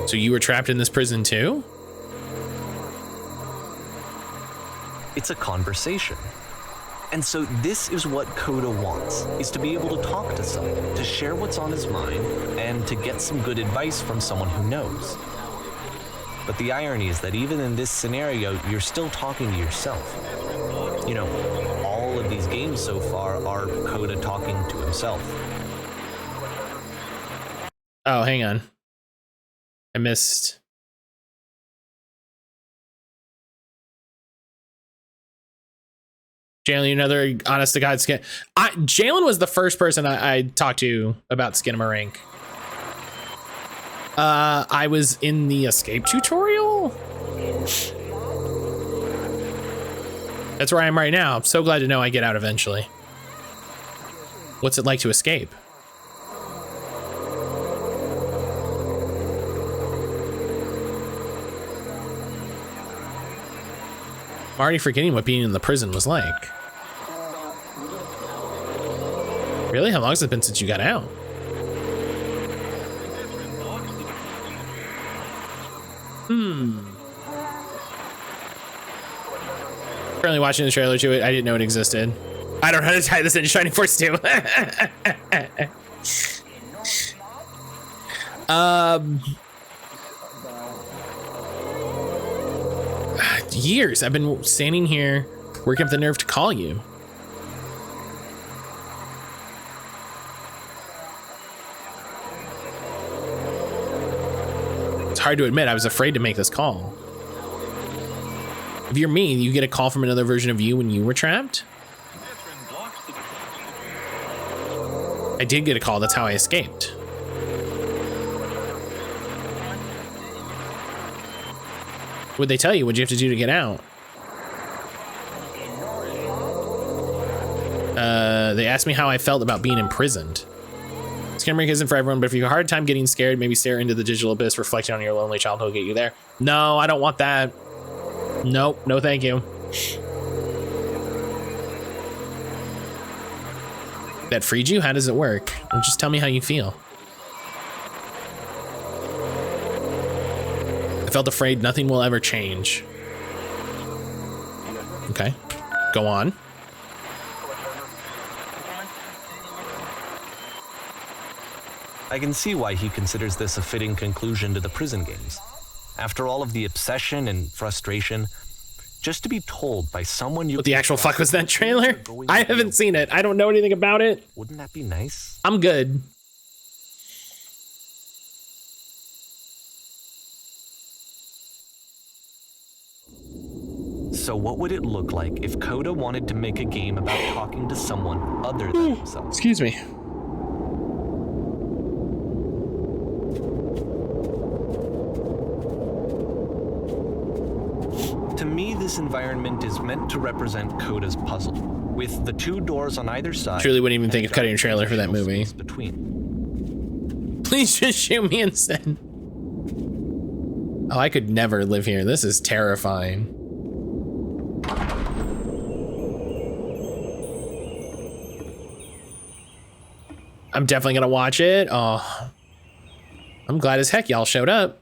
So you were trapped in this prison too? It's a conversation. And so this is what Coda wants, is to be able to talk to someone, to share what's on his mind, and to get some good advice from someone who knows. But the irony is that even in this scenario, you're still talking to yourself. You know, all of these games so far are Coda talking to himself. Oh, hang on. I missed. Jalen, another honest to God skin. Jalen was the first person I talked to about Skinamarink. I was in the escape tutorial. That's where I am right now. I'm so glad to know I get out eventually. What's it like to escape? I'm already forgetting what being in the prison was like. Really? How long has it been since you got out? Currently watching the trailer to it. I didn't know it existed. I don't know how to tie this into Shining Force 2. Years. I've been standing here working up the nerve to call you. It's hard to admit I was afraid to make this call. If you're me, you get a call from another version of you when you were trapped? I did get a call. That's how I escaped. What'd they tell you? What'd you have to do to get out? They asked me how I felt about being imprisoned. Skinamarink isn't for everyone, but if you have a hard time getting scared, maybe stare into the digital abyss, reflecting on your lonely childhood will get you there. No, I don't want that. Nope, no thank you. That freed you? How does it work? Just tell me how you feel. I felt afraid nothing will ever change. Okay, go on. I can see why he considers this a fitting conclusion to the prison games. After all of the obsession and frustration, just to be told by someone you... What the actual fuck was that trailer? I haven't seen it. I don't know anything about it. Wouldn't that be nice? I'm good. So what would it look like if Coda wanted to make a game about talking to someone other than himself? Excuse me. To me, this environment is meant to represent Coda's puzzle. with the 2 doors on either side. Truly wouldn't even think of cutting a trailer for that movie. Between. Please just shoot me instead. Oh, I could never live here. This is terrifying. I'm definitely gonna watch it. Oh, I'm glad as heck y'all showed up.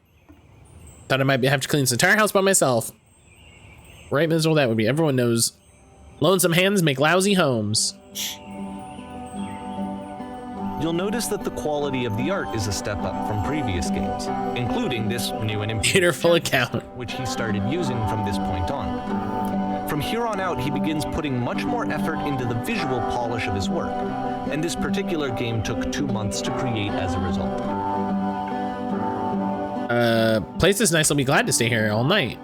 Thought I might have to clean this entire house by myself. Right, miserable that would be. Everyone knows lonesome hands make lousy homes. You'll notice that the quality of the art is a step up from previous games, including this new and improved full account, which he started using from this point on. From here on out, he begins putting much more effort into the visual polish of his work, and this particular game took 2 months to create as a result. Place is nice. I'll be glad to stay here all night.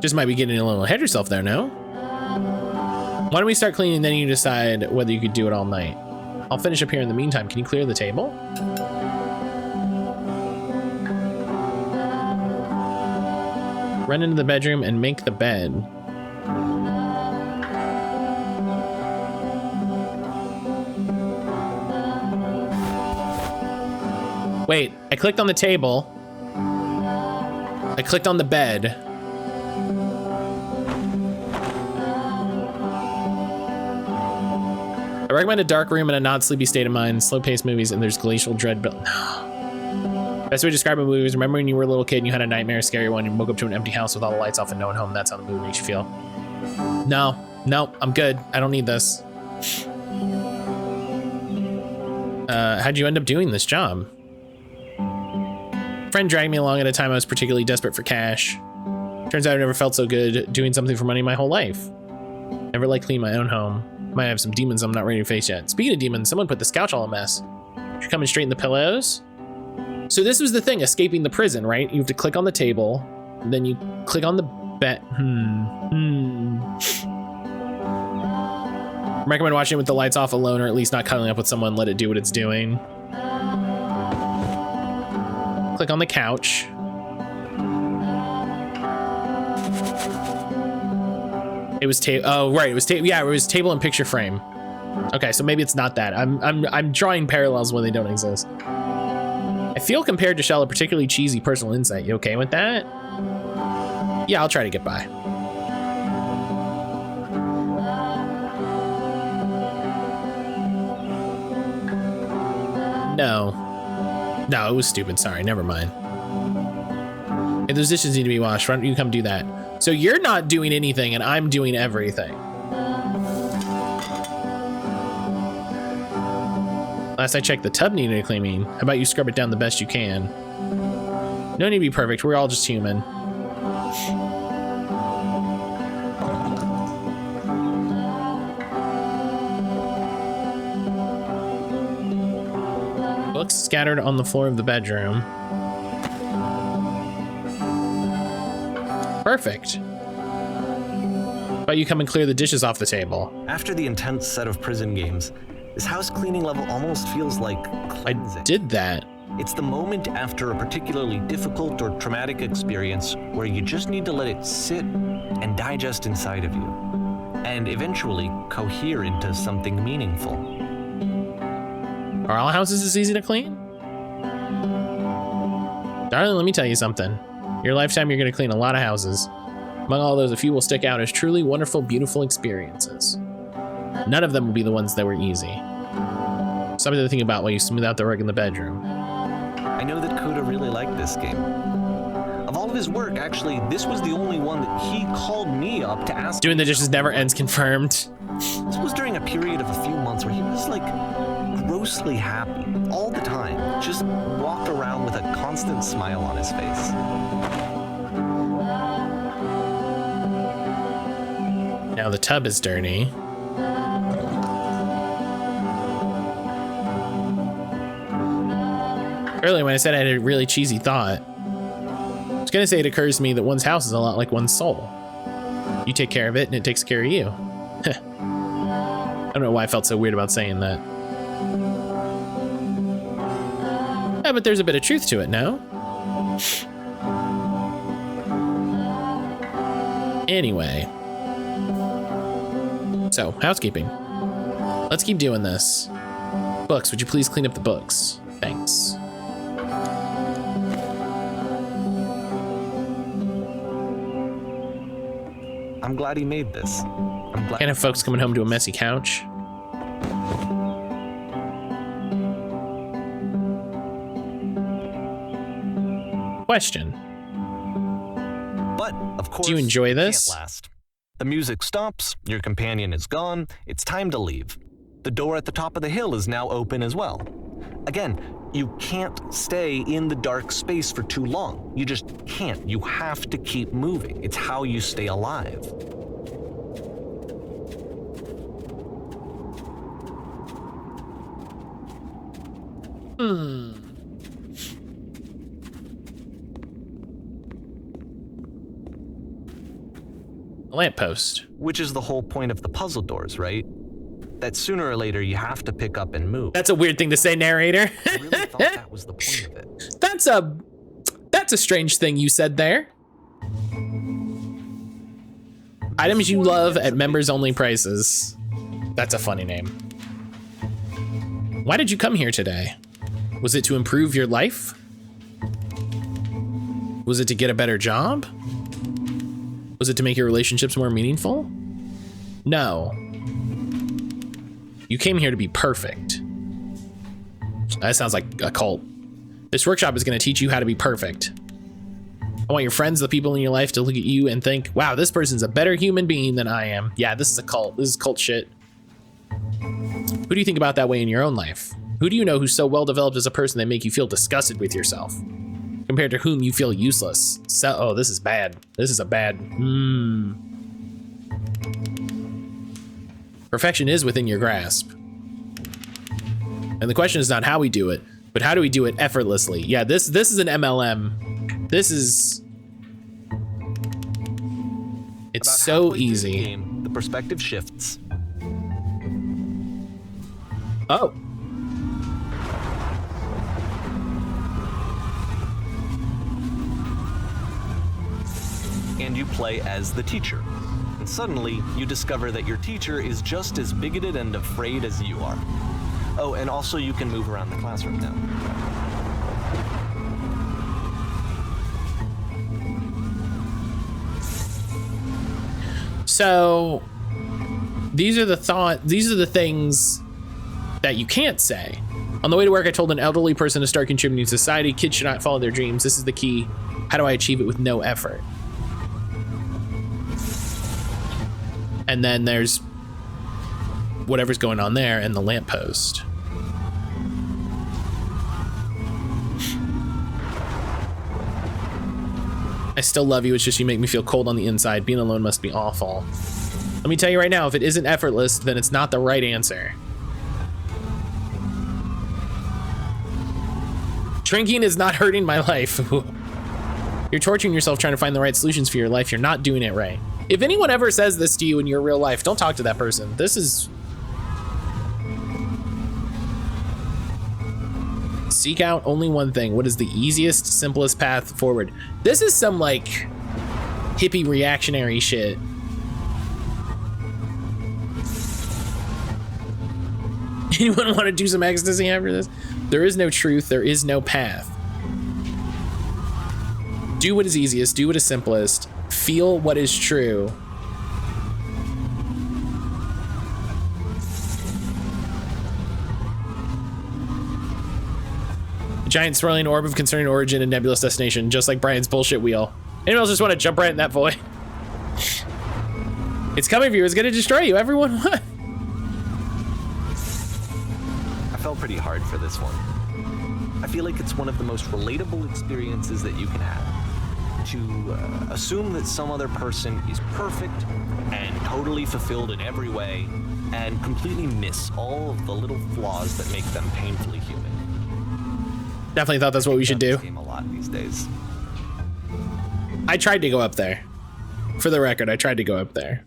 Just might be getting a little ahead of yourself there, no? Why don't we start cleaning, then you decide whether you could do it all night. I'll finish up here in the meantime. Can you clear the table? Run into the bedroom and make the bed. Wait, I clicked on the table. I clicked on the bed. I recommend a dark room and a not sleepy state of mind, slow-paced movies, and there's glacial dread. But no. Best way to describe a movie is remember when you were a little kid and you had a nightmare, scary one, and woke up to an empty house with all the lights off and no one home. That's how the movie makes you feel. No, I'm good. I don't need this. How'd you end up doing this job? A friend dragged me along at a time I was particularly desperate for cash. Turns out I've never felt so good doing something for money my whole life. Never liked cleaning my own home. Might have some demons I'm not ready to face yet. Speaking of demons, someone put this couch all a mess. You're coming straight in the pillows. So this was the thing, escaping the prison, right? You have to click on the table, and then you click on the bed. Recommend watching it with the lights off alone, or at least not cuddling up with someone. Let it do what it's doing. Click on the couch. It was oh right, it was yeah, it was table and picture frame. Okay, so maybe it's not that. I'm drawing parallels when they don't exist. I feel compared to Shell a particularly cheesy personal insight. You okay with that? Yeah, I'll try to get by. No, it was stupid. Sorry, never mind. Hey, those dishes need to be washed. Why don't you come do that? So you're not doing anything and I'm doing everything. Last I checked, the tub needed cleaning. How about you scrub it down the best you can? No need to be perfect. We're all just human. Books scattered on the floor of the bedroom. Perfect. How about you come and clear the dishes off the table? After the intense set of prison games, this house cleaning level almost feels like cleansing. I did that. It's the moment after a particularly difficult or traumatic experience where you just need to let it sit and digest inside of you, and eventually cohere into something meaningful. Are all houses this easy to clean? Darling, let me tell you something. Your lifetime, you're gonna clean a lot of houses. Among all those, a few will stick out as truly wonderful, beautiful experiences. None of them will be the ones that were easy. Something to think about while you smooth out the rug in the bedroom. I know that Coda really liked this game. Of all of his work, actually, this was the only one that he called me up to ask. Doing the dishes never ends, confirmed. This was during a period of a few months where he was like grossly happy all the time. Just walked around with a constant smile on his face. Now the tub is dirty. Earlier when I said I had a really cheesy thought, I was gonna say it occurs to me that one's house is a lot like one's soul. You take care of it and it takes care of you. I don't know why I felt so weird about saying that. Yeah, but there's a bit of truth to it, no? Anyway. So, housekeeping. Let's keep doing this. Books, would you please clean up the books? Thanks. I'm glad he made this. I'm glad. Can't have folks coming home to a messy couch. Question. But, of course, Do you enjoy it this? can't last. The music stops, your companion is gone, it's time to leave. The door at the top of the hill is now open as well. Again, you can't stay in the dark space for too long. You just can't. You have to keep moving. It's how you stay alive. A lamppost. Which is the whole point of the puzzle doors, right? That sooner or later you have to pick up and move. That's a weird thing to say, narrator. I really thought that was the point of it. That's a strange thing you said there. Items you love at members only prices. That's a funny name. Why did you come here today? Was it to improve your life? Was it to get a better job? Was it to make your relationships more meaningful? No. You came here to be perfect. That sounds like a cult. This workshop is going to teach you how to be perfect. I want your friends, the people in your life, to look at you and think, wow, this person's a better human being than I am. Yeah, this is a cult. This is cult shit. Who do you think about that way in your own life? Who do you know who's so well developed as a person they make you feel disgusted with yourself? Compared to whom you feel useless. So, oh, this is bad. This is a bad. Perfection is within your grasp. And the question is not how we do it, but how do we do it effortlessly? Yeah, this is an MLM. This is... It's About so halfway through easy. The game, the perspective shifts. Oh. And you play as the teacher. And suddenly, you discover that your teacher is just as bigoted and afraid as you are. Oh, and also you can move around the classroom now. So these are the things that you can't say. On the way to work, I told an elderly person to start contributing to society. Kids should not follow their dreams. This is the key. How do I achieve it with no effort? And then there's whatever's going on there and the lamppost. I still love you, it's just you make me feel cold on the inside. Being alone must be awful. Let me tell you right now, if it isn't effortless, then it's not the right answer. Drinking is not hurting my life. You're torturing yourself trying to find the right solutions for your life. You're not doing it right. If anyone ever says this to you in your real life, don't talk to that person. This is... Seek out only one thing. What is the easiest, simplest path forward? This is some, like, hippie reactionary shit. Anyone want to do some ecstasy after this? There is no truth. There is no path. Do what is easiest. Do what is simplest. Feel what is true. A giant swirling orb of concerning origin and nebulous destination, just like Brian's bullshit wheel. Anyone else just want to jump right in that void? It's coming for you. It's going to destroy you. Everyone, what? I fell pretty hard for this one. I feel like it's one of the most relatable experiences that you can have. To assume that some other person is perfect and totally fulfilled in every way and completely miss all of the little flaws that make them painfully human. Definitely thought that's what we should do. Game a lot these days. I tried to go up there. For the record, I tried to go up there.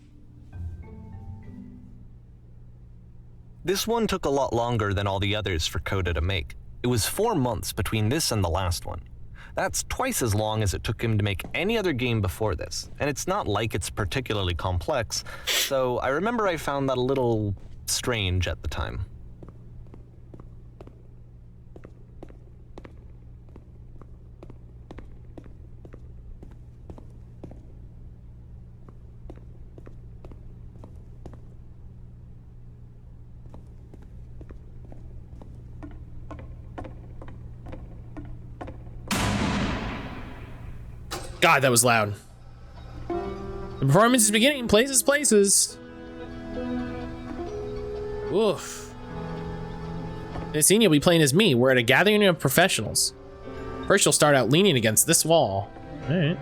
This one took a lot longer than all the others for Coda to make. It was 4 months between this and the last one. That's twice as long as it took him to make any other game before this, and it's not like it's particularly complex, so I remember I found that a little strange at the time. God, that was loud. The performance is beginning. Places. Oof. This scene you'll be playing as me. We're at a gathering of professionals. First, you'll start out leaning against this wall. All right.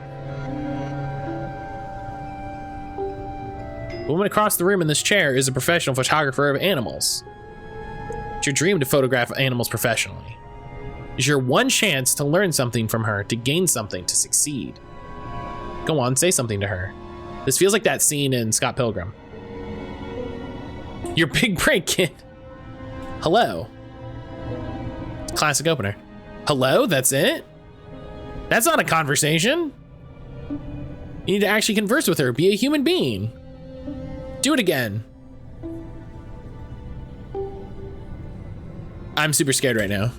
The woman across the room in this chair is a professional photographer of animals. It's your dream to photograph animals professionally. It's your one chance to learn something from her, to gain something, to succeed. Go on, say something to her. This feels like that scene in Scott Pilgrim. Your big break, kid. Hello. Classic opener. Hello, that's it? That's not a conversation. You need to actually converse with her, be a human being. Do it again. I'm super scared right now.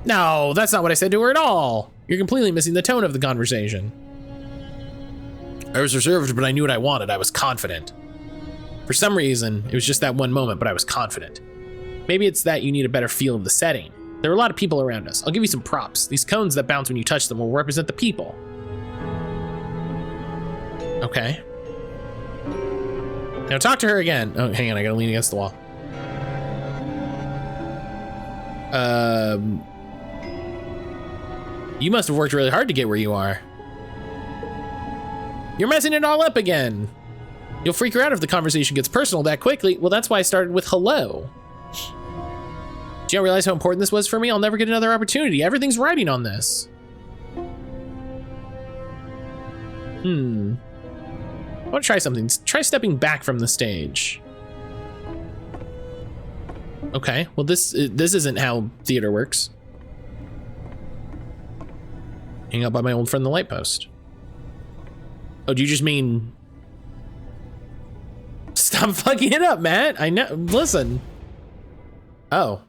No, that's not what I said to her at all. You're completely missing the tone of the conversation. I was reserved, but I knew what I wanted. I was confident. For some reason, it was just that one moment, but I was confident. Maybe it's that you need a better feel of the setting. There are a lot of people around us. I'll give you some props. These cones that bounce when you touch them will represent the people. Okay. Now talk to her again. Oh, hang on, I gotta lean against the wall. You must have worked really hard to get where you are. You're messing it all up again. You'll freak her out if the conversation gets personal that quickly. Well, that's why I started with hello. Do you realize how important this was for me? I'll never get another opportunity. Everything's riding on this. I want to try something. Try stepping back from the stage. Okay, well this isn't how theater works. Hang out by my old friend the light post. Oh, do you just mean... Stop fucking it up, Matt. I know, listen. Oh.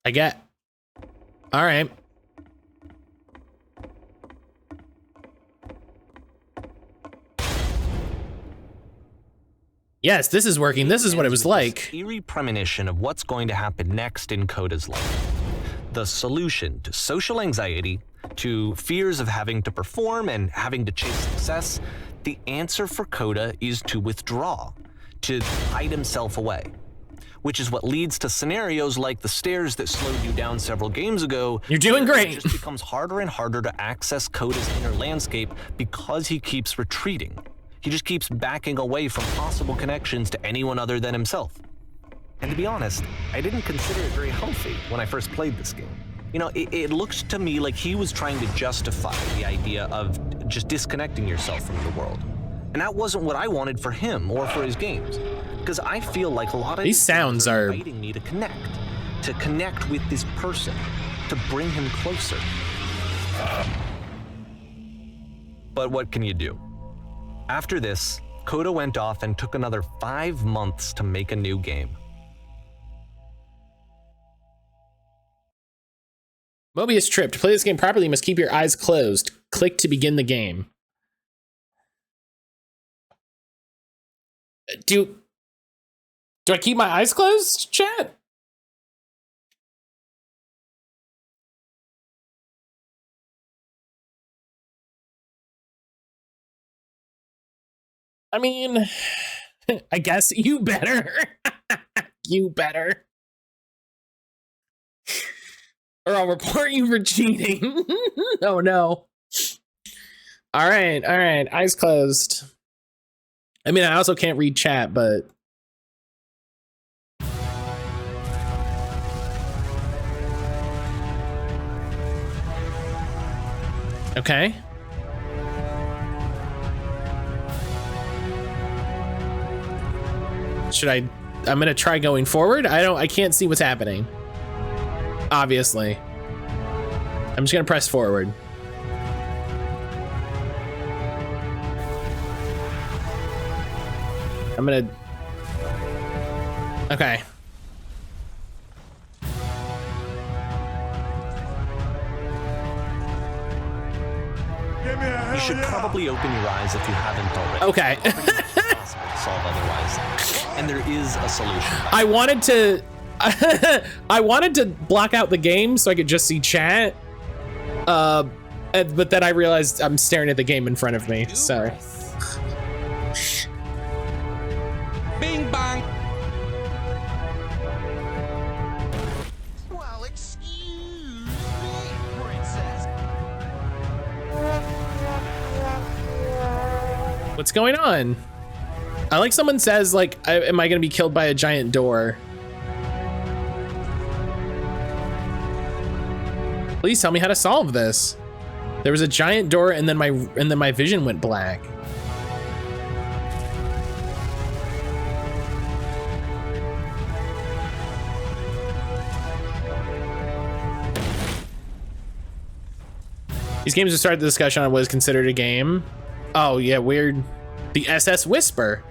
I get. All right. Yes, this is working. This is what it was like. Eerie premonition of what's going to happen next in Coda's life. The solution to social anxiety, to fears of having to perform and having to chase success, the answer for Coda is to withdraw, to hide himself away. Which is what leads to scenarios like the stairs that slowed you down several games ago. You're doing great. It just becomes harder and harder to access Coda's inner landscape because he keeps retreating. He just keeps backing away from possible connections to anyone other than himself. And to be honest, I didn't consider it very healthy when I first played this game. You know, it looked to me like he was trying to justify the idea of just disconnecting yourself from the world. And that wasn't what I wanted for him or for his games. Because I feel like a lot of these sounds are inviting me to connect with this person, to bring him closer. But what can you do? After this, Coda went off and took another 5 months to make a new game. Mobius Trip. To play this game properly, you must keep your eyes closed. Click to begin the game. Do I keep my eyes closed, chat? I mean, I guess you better. You better. Or I'll report you for cheating. Oh no. All right, eyes closed. I mean, I also can't read chat, but Okay. I'm gonna try going forward. I can't see what's happening. Obviously. I'm just gonna press forward. I'm gonna... Okay. You should probably open your eyes if you haven't already. Okay. It's impossible to solve otherwise. And there is a solution. I wanted to... I wanted to block out the game so I could just see chat. But then I realized I'm staring at the game in front of me, so... Bing bang. Well, excuse me, princess. What's going on? I like someone says, like, am I gonna be killed by a giant door? Please tell me how to solve this. There was a giant door and then my vision went black. These games have started the discussion on what is considered a game. Oh yeah, weird. The SS Whisper.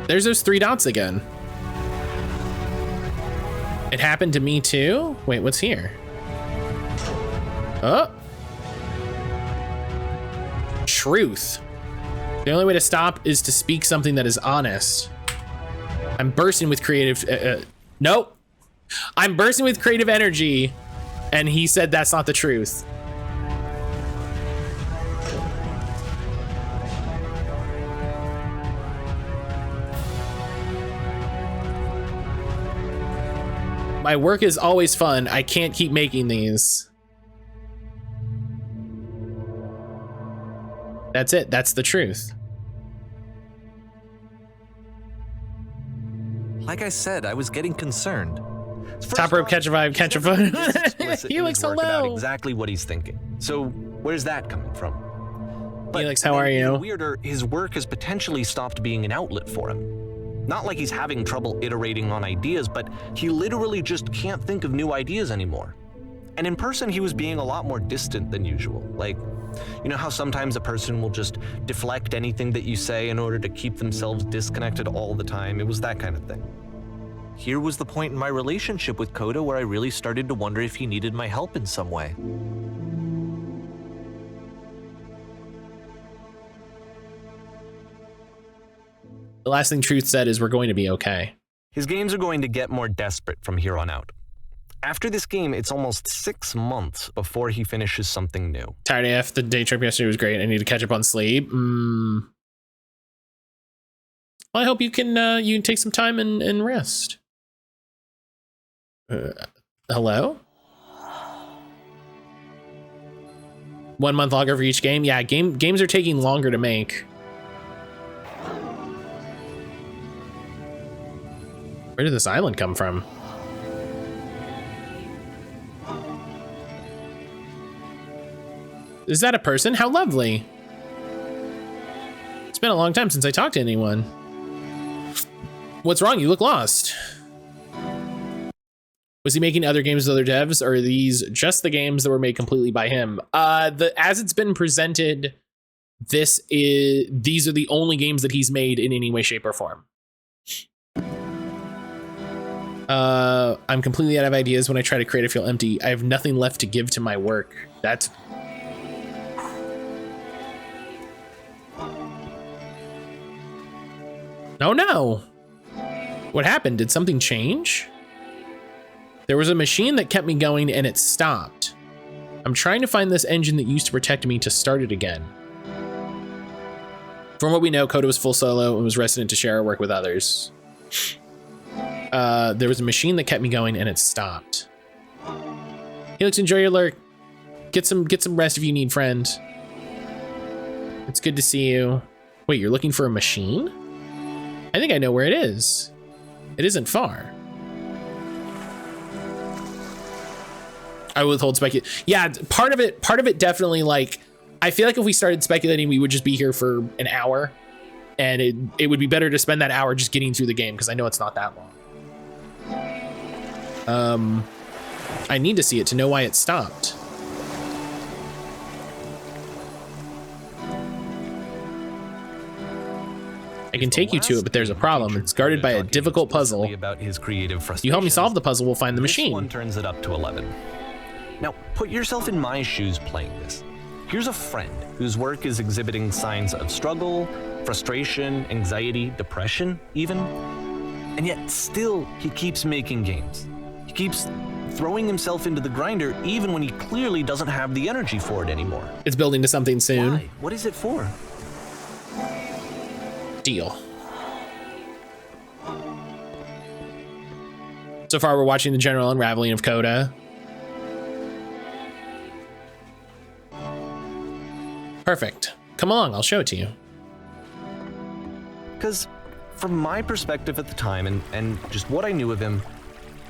There's those 3 dots again. It happened to me too? Wait, what's here? Oh. Truth. The only way to stop is to speak something that is honest. I'm bursting with creative, nope. I'm bursting with creative energy, and he said that's not the truth. My work is always fun. I can't keep making these. That's it. That's the truth. Like I said, I was getting concerned. Top rope, catch a vibe, catch a phone. Helix, hello. Exactly what he's thinking. So where's that coming from? But Helix, how are you? Weirder, his work has potentially stopped being an outlet for him. Not like he's having trouble iterating on ideas, but he literally just can't think of new ideas anymore. And in person, he was being a lot more distant than usual. Like, you know how sometimes a person will just deflect anything that you say in order to keep themselves disconnected all the time? It was that kind of thing. Here was the point in my relationship with Coda where I really started to wonder if he needed my help in some way. The last thing Truth said is we're going to be okay. His games are going to get more desperate from here on out. After this game, it's almost 6 months before he finishes something new. Tired AF, the day trip yesterday was great. I need to catch up on sleep. Well, I hope you can take some time and rest. Hello? 1 month longer for each game? Yeah, games are taking longer to make. Where did this island come from? Is that a person? How lovely. It's been a long time since I talked to anyone. What's wrong? You look lost. Was he making other games with other devs, or are these just the games that were made completely by him? As it's been presented, these are the only games that he's made in any way, shape, or form. I'm completely out of ideas. When I try to create, I feel empty. I have nothing left to give to my work. That's... Oh no! What happened? Did something change? There was a machine that kept me going and it stopped. I'm trying to find this engine that used to protect me to start it again. From what we know, Coda was full solo and was resident to share our work with others. There was a machine that kept me going and it stopped. Helix, enjoy your lurk. Get some rest if you need, friend. It's good to see you. Wait, you're looking for a machine? I think I know where it is. It isn't far. I withhold speculation. Yeah, part of it definitely, like, I feel like if we started speculating, we would just be here for an hour, and it would be better to spend that hour just getting through the game, because I know it's not that long. I need to see it to know why it stopped. I can take you to it, but there's a problem. It's guarded by a difficult puzzle. About his creative You help me solve the puzzle, we'll find the This machine. one turns it up to 11. Now, put yourself in my shoes playing this. Here's a friend whose work is exhibiting signs of struggle, frustration, anxiety, depression, even. And yet, still, he keeps making games. He keeps throwing himself into the grinder even when he clearly doesn't have the energy for it anymore. It's building to something soon. Why? What is it for? Deal. So far, we're watching the general unraveling of Coda. Perfect. Come along, I'll show it to you. Because from my perspective at the time and just what I knew of him,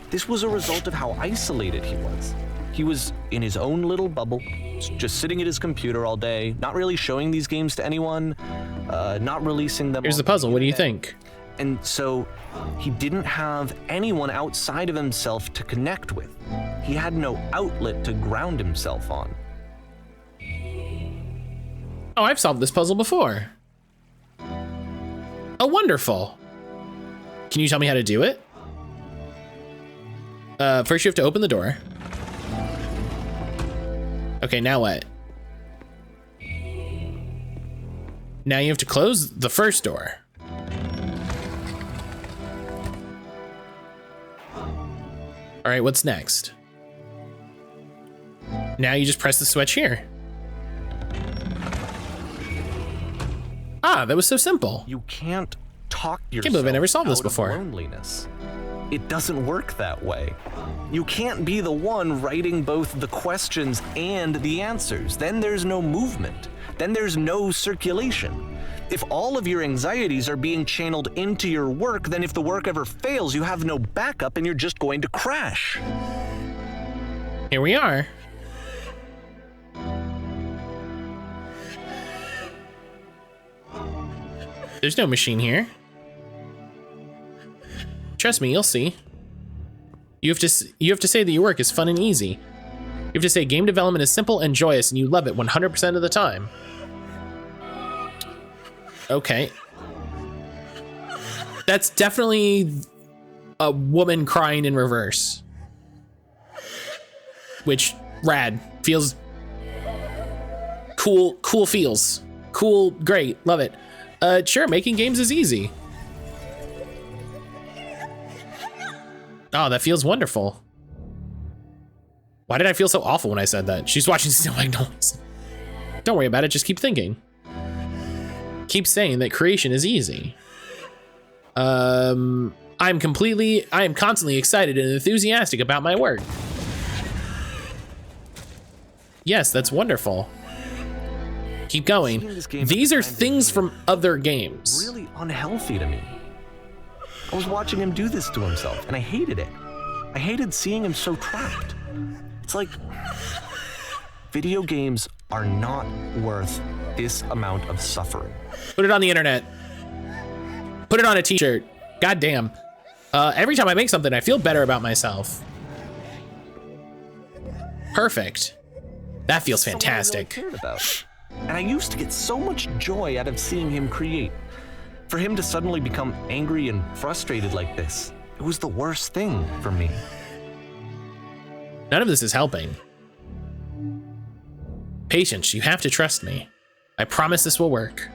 this was a result of how isolated he was. He was in his own little bubble, just sitting at his computer all day, not really showing these games to anyone, not releasing them. Here's the puzzle, what do you think? And so he didn't have anyone outside of himself to connect with. He had no outlet to ground himself on. Oh, I've solved this puzzle before. Oh, wonderful. Can you tell me how to do it? First you have to open the door. Okay, now what? Now you have to close the first door. All right, what's next? Now you just press the switch here. Ah, that was so simple. You can't talk yourself Can't believe I never solved this out of before. loneliness. It doesn't work that way. You can't be the one writing both the questions and the answers. Then there's no movement. Then there's no circulation. If all of your anxieties are being channeled into your work, then if the work ever fails, you have no backup and you're just going to crash. Here we are. There's no machine here. Trust me, you'll see. You have to say that your work is fun and easy. You have to say game development is simple and joyous and you love it 100% of the time. Okay. That's definitely a woman crying in reverse. Which, rad. Feels cool feels. Cool, great, love it. Sure, making games is easy. Oh, that feels wonderful. Why did I feel so awful when I said that? She's watching Snow Magnolias. Don't worry about it, just keep thinking. Keep saying that creation is easy. I am constantly excited and enthusiastic about my work. Yes, that's wonderful. Keep going. These are things from other games. Really unhealthy to me. I was watching him do this to himself, and I hated it. I hated seeing him so trapped. It's like, video games are not worth this amount of suffering. Put it on the internet. Put it on a t-shirt. God damn. Every time I make something, I feel better about myself. Perfect. That feels fantastic. Someone I really cared about. And I used to get so much joy out of seeing him create. For him to suddenly become angry and frustrated like this, it was the worst thing for me. None of this is helping. Patience, you have to trust me. I promise this will work.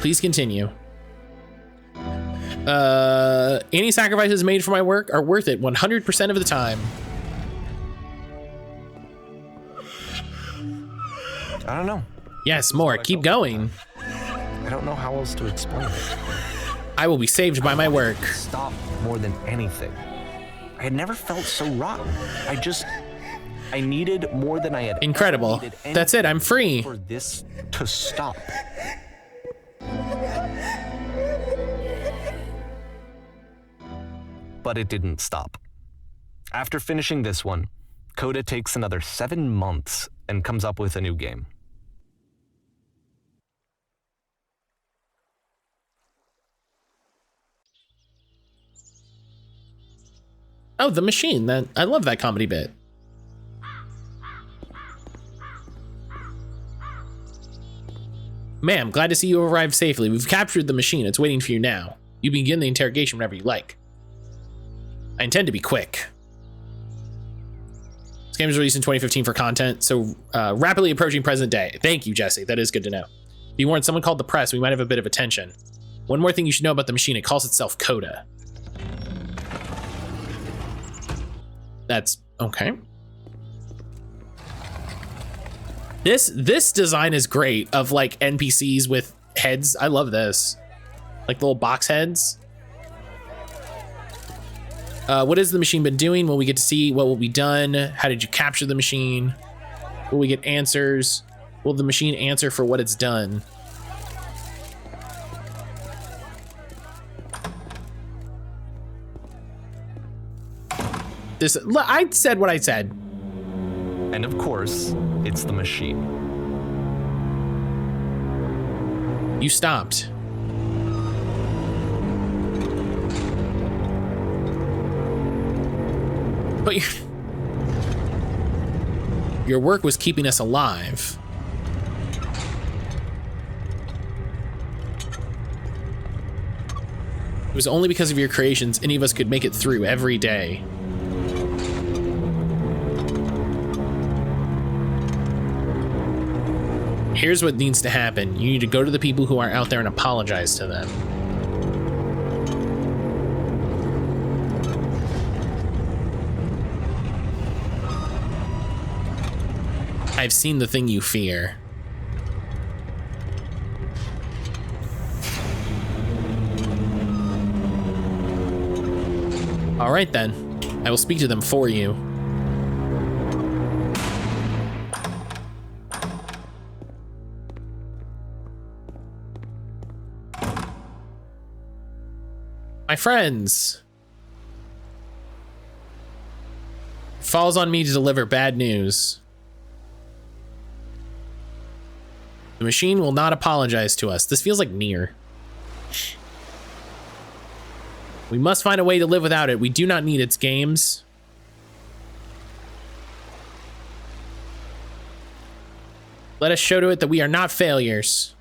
Please continue. Any sacrifices made for my work are worth it 100% of the time. I don't know. Yes, more. Keep going. I don't know how else to explain it. I will be saved by my work. Stop more than anything. I had never felt so rotten. I needed more than I had Incredible. Ever needed That's it, I'm free. for this to stop. But it didn't stop. After finishing this one, Coda takes another 7 months and comes up with a new game. Oh, the machine. That I love that comedy bit. Ma'am, glad to see you arrived safely. We've captured the machine. It's waiting for you now. You begin the interrogation whenever you like. I intend to be quick. This game was released in 2015 for content, so rapidly approaching present day. Thank you, Jesse. That is good to know. Be warned, someone called the press. We might have a bit of attention. One more thing you should know about the machine. It calls itself Coda. That's okay. This design is great of like NPCs with heads. I love this. Like the little box heads. What has the machine been doing? Will we get to see what will be done? How did you capture the machine? Will we get answers? Will the machine answer for what it's done? I said what I said. And of course, it's the machine. You stopped. But your work was keeping us alive. It was only because of your creations any of us could make it through every day. Here's what needs to happen. You need to go to the people who are out there and apologize to them. I've seen the thing you fear. All right then. I will speak to them for you. My friends, it falls on me to deliver bad news. The machine will not apologize to us. This feels like Nier. We must find a way to live without it. We do not need its games. Let us show to it that we are not failures.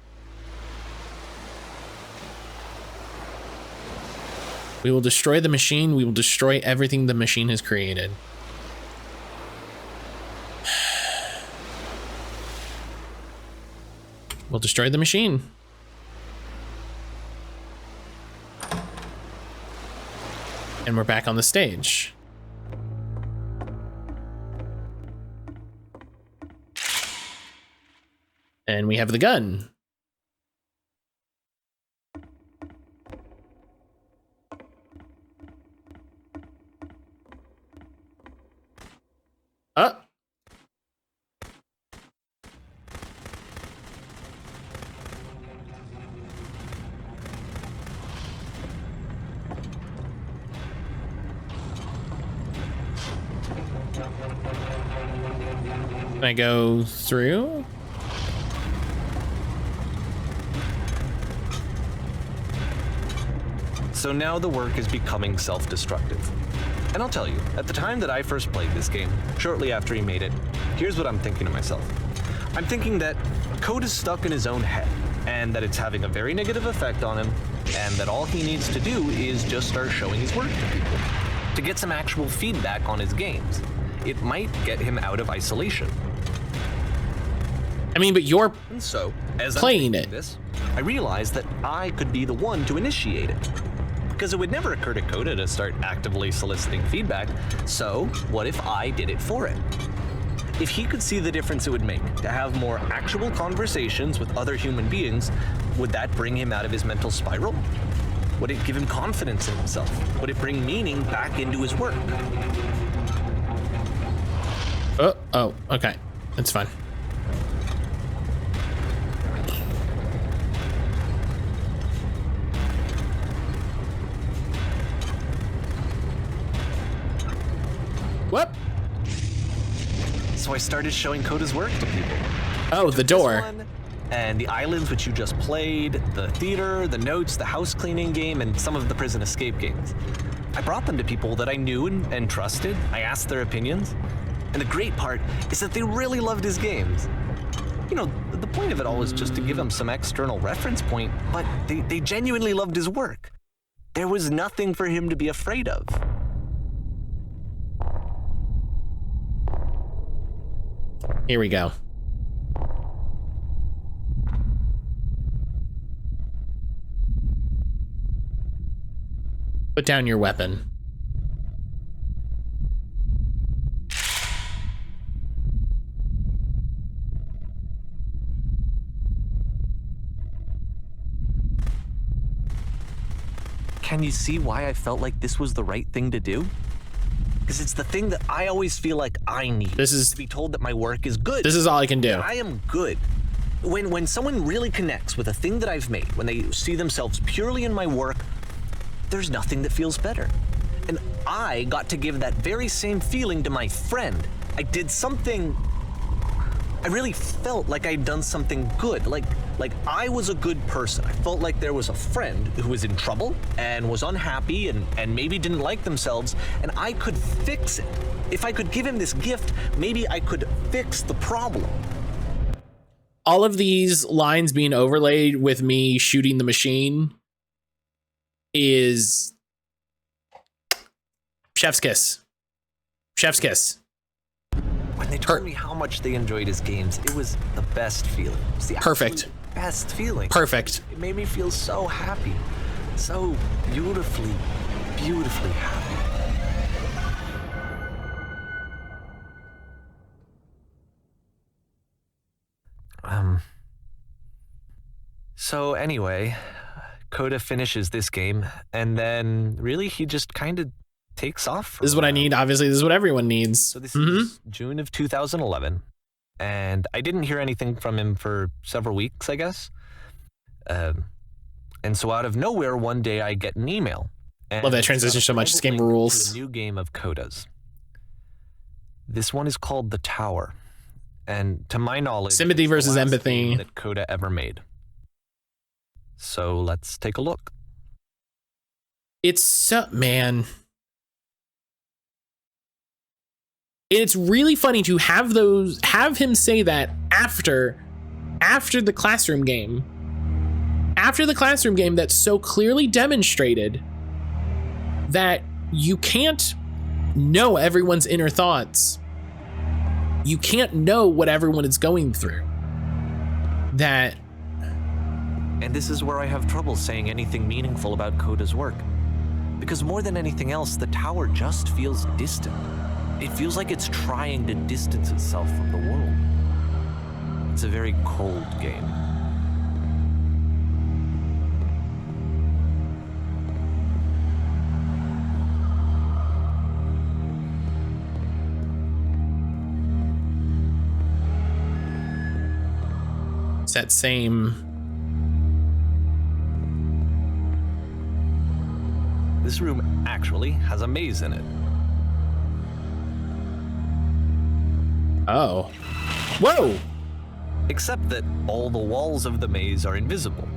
We will destroy the machine. We will destroy everything the machine has created. We'll destroy the machine. And we're back on the stage. And we have the gun. Can I go through? So now the work is becoming self-destructive. And I'll tell you, at the time that I first played this game, shortly after he made it, here's what I'm thinking to myself. I'm thinking that code is stuck in his own head, and that it's having a very negative effect on him, and that all he needs to do is just start showing his work to people, to get some actual feedback on his games. It might get him out of isolation. I mean, but you're And so, as playing I'm it. thinking this, I realized that I could be the one to initiate it. Because it would never occur to Coda to start actively soliciting feedback, so what if I did it for him? If he could see the difference it would make to have more actual conversations with other human beings, would that bring him out of his mental spiral? Would it give him confidence in himself? Would it bring meaning back into his work? Oh, okay. That's fine. What? I started showing Coda's work to people. Oh, the door. This one, and the islands which you just played, the theater, the notes, the house cleaning game, and some of the prison escape games. I brought them to people that I knew and trusted. I asked their opinions. And the great part is that they really loved his games. You know, the point of it all was just to give him some external reference point, but they genuinely loved his work. There was nothing for him to be afraid of. Here we go. Put down your weapon. Can you see why I felt like this was the right thing to do? Because it's the thing that I always feel like I need. This is to be told that my work is good. This is all I can do. I am good. When someone really connects with a thing that I've made, when they see themselves purely in my work, there's nothing that feels better. And I got to give that very same feeling to my friend. I did something. I really felt like I'd done something good. Like I was a good person. I felt like there was a friend who was in trouble and was unhappy and maybe didn't like themselves, and I could fix it. If I could give him this gift, maybe I could fix the problem. All of these lines being overlaid with me shooting the machine is chef's kiss. Chef's kiss. When they told me how much they enjoyed his games, it was the best feeling. It was the Perfect. Best feeling. Perfect. It made me feel so happy. So beautifully, beautifully happy. So anyway, Coda finishes this game, and then really he just kind of takes off. This is what I need. Obviously, this is what everyone needs. So this is June of 2011, and I didn't hear anything from him for several weeks, I guess. And so out of nowhere, one day I get an email. Love that transition so much. This game rules. A new game of Coda's. This one is called The Tower, and to my knowledge, Sympathy it's the versus last empathy game that Coda ever made. So let's take a look. It's so, man. It's really funny to have him say that after the classroom game. After the classroom game that so clearly demonstrated that you can't know everyone's inner thoughts. You can't know what everyone is going through. And this is where I have trouble saying anything meaningful about Coda's work. Because more than anything else, the tower just feels distant. It feels like it's trying to distance itself from the world. It's a very cold game. It's that same. This room actually has a maze in it. Oh. Whoa! Except that all the walls of the maze are invisible.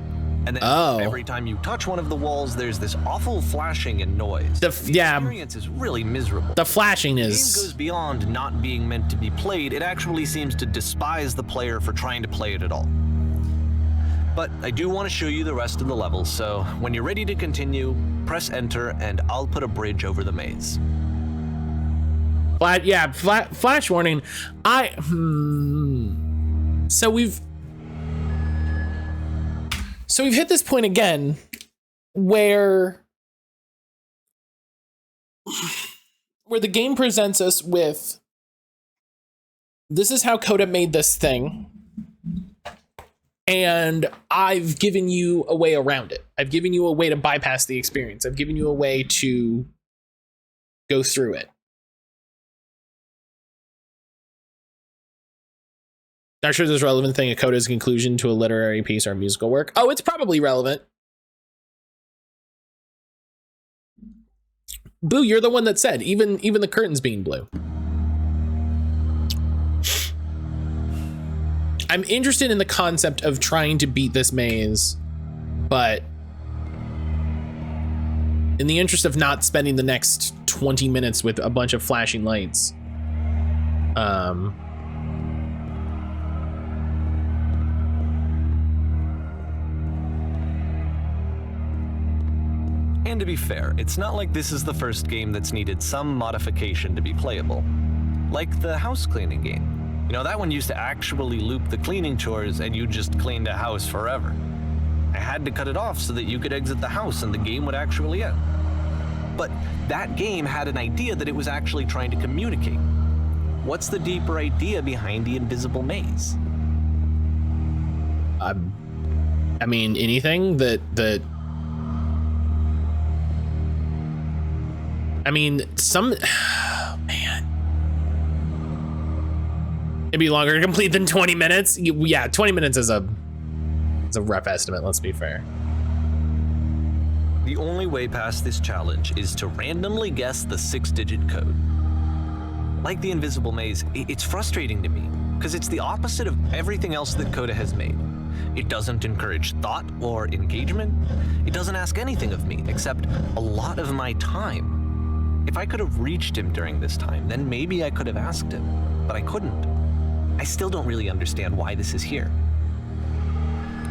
And then every time you touch one of the walls, there's this awful flashing and noise. The experience is really miserable. The flashing is... The game goes beyond not being meant to be played. It actually seems to despise the player for trying to play it at all. But I do want to show you the rest of the level, so when you're ready to continue, press enter and I'll put a bridge over the maze. Flash warning. So we've hit this point again where the game presents us with, this is how Coda made this thing. And I've given you a way around it. I've given you a way to bypass the experience. I've given you a way to go through it. Not sure there's a relevant thing, a Coda's conclusion to a literary piece or a musical work. Oh, it's probably relevant. Boo, you're the one that said, even the curtains being blue. I'm interested in the concept of trying to beat this maze, but in the interest of not spending the next 20 minutes with a bunch of flashing lights, And to be fair, it's not like this is the first game that's needed some modification to be playable. Like the house cleaning game. You know, that one used to actually loop the cleaning chores and you just cleaned a house forever. I had to cut it off so that you could exit the house and the game would actually end. But that game had an idea that it was actually trying to communicate. What's the deeper idea behind the invisible maze? I mean, anything that I mean, man, it'd be longer to complete than 20 minutes. Yeah, 20 minutes is a rough estimate, let's be fair. The only way past this challenge is to randomly guess the 6-digit code. Like the invisible maze, it's frustrating to me because it's the opposite of everything else that Coda has made. It doesn't encourage thought or engagement. It doesn't ask anything of me except a lot of my time. If I could have reached him during this time, then maybe I could have asked him, but I couldn't. I still don't really understand why this is here.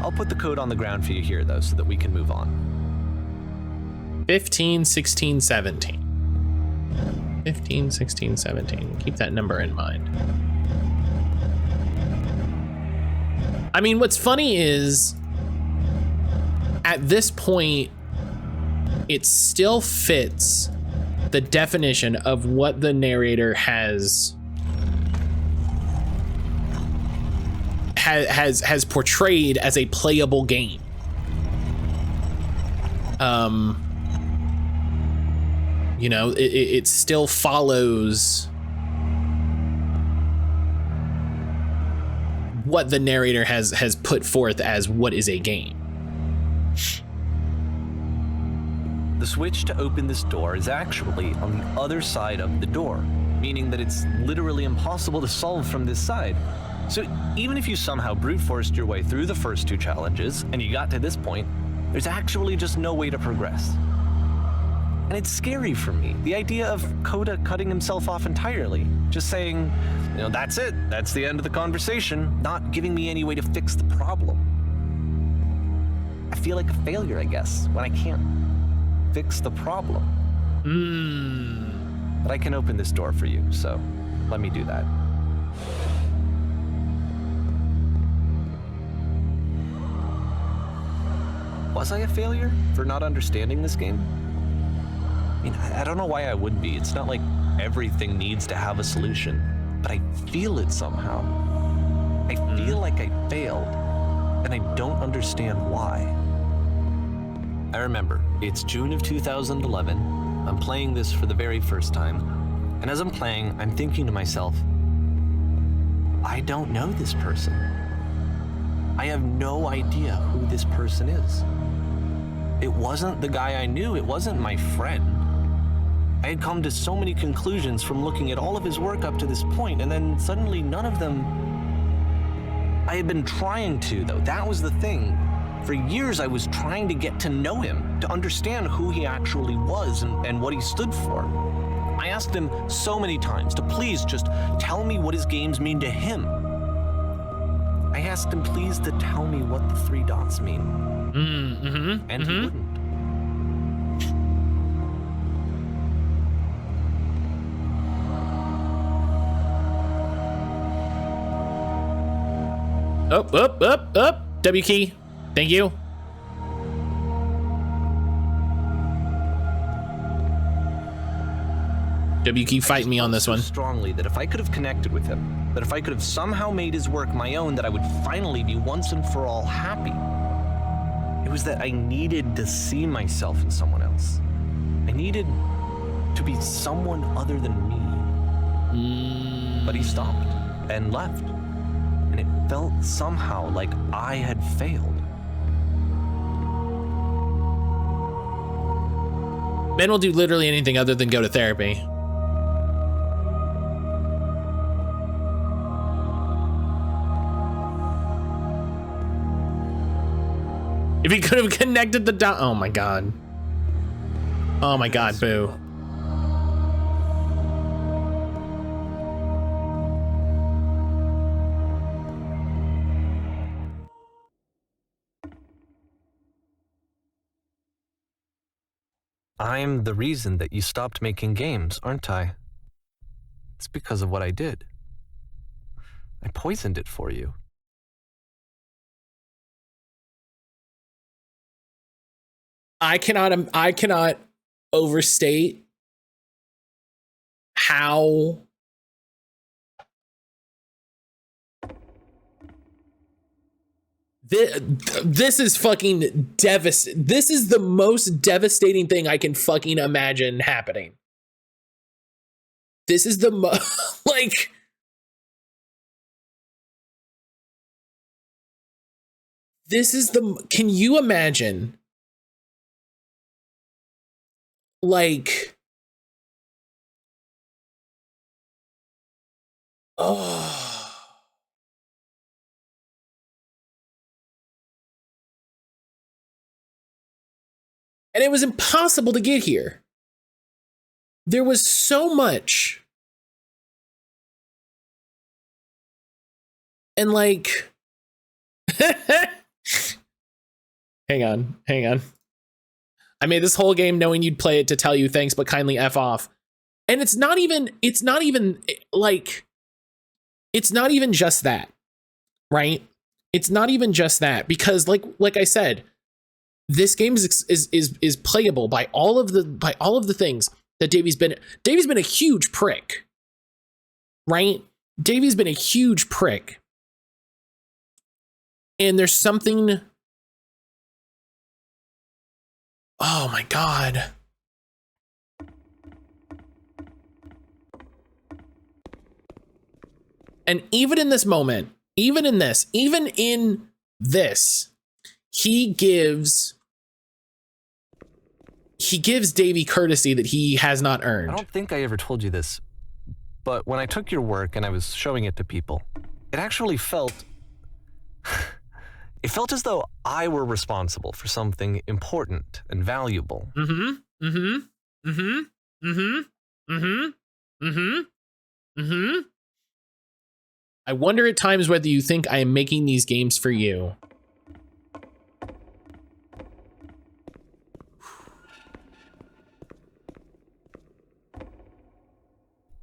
I'll put the code on the ground for you here, though, so that we can move on. 15, 16, 17. 15, 16, 17. Keep that number in mind. I mean, what's funny is, at this point, it still fits the definition of what the narrator has portrayed as a playable game. You know, it still follows what the narrator has put forth as what is a game. The switch to open this door is actually on the other side of the door, meaning that it's literally impossible to solve from this side. So even if you somehow brute forced your way through the first 2 challenges and you got to this point, there's actually just no way to progress. And it's scary for me, the idea of Coda cutting himself off entirely, just saying, you know, that's it, that's the end of the conversation, not giving me any way to fix the problem. I feel like a failure, I guess, when I can't fix the problem. But I can open this door for you, so let me do that. Was I a failure for not understanding this game? I mean, I don't know why I would be. It's not like everything needs to have a solution, but I feel it somehow. I feel like I failed, and I don't understand why. I remember, it's June of 2011. I'm playing this for the very first time, and as I'm playing, I'm thinking to myself, I don't know this person. I have no idea who this person is. It wasn't the guy I knew, it wasn't my friend. I had come to so many conclusions from looking at all of his work up to this point, and then suddenly none of them... I had been trying to, though, that was the thing. For years I was trying to get to know him, to understand who he actually was and what he stood for. I asked him so many times to please just tell me what his games mean to him. I asked him please to tell me what the 3 dots mean. And he wouldn't. Up. W key. Thank you. W key fighting me on this one. Strongly that if I could have connected with him, that if I could have somehow made his work my own, that I would finally be once and for all happy. It was that I needed to see myself in someone else. I needed to be someone other than me. But he stopped and left. And it felt somehow like I had failed. Men will do literally anything other than go to therapy. If he could have connected the dot. Oh my god. Oh my god, boo. I'm the reason that you stopped making games, aren't I? It's because of what I did. I poisoned it for you. I cannot overstate how this is fucking devastating. This is the most devastating thing I can fucking imagine happening. This is the like, this is the, can you imagine? Like, oh. And it was impossible to get here. There was so much. And like, hang on. I made this whole game knowing you'd play it to tell you thanks, but kindly F off. And it's not even just that, right? It's not even just that, because like I said, this game is playable by all of the things that Davey's been a huge prick, right? Davey's been a huge prick. And there's something, oh my god. And even in this moment, even in this, he gives Davey courtesy that he has not earned. I don't think I ever told you this, but when I took your work and I was showing it to people, it actually felt it felt as though I were responsible for something important and valuable. I wonder at times whether you think I am making these games for you.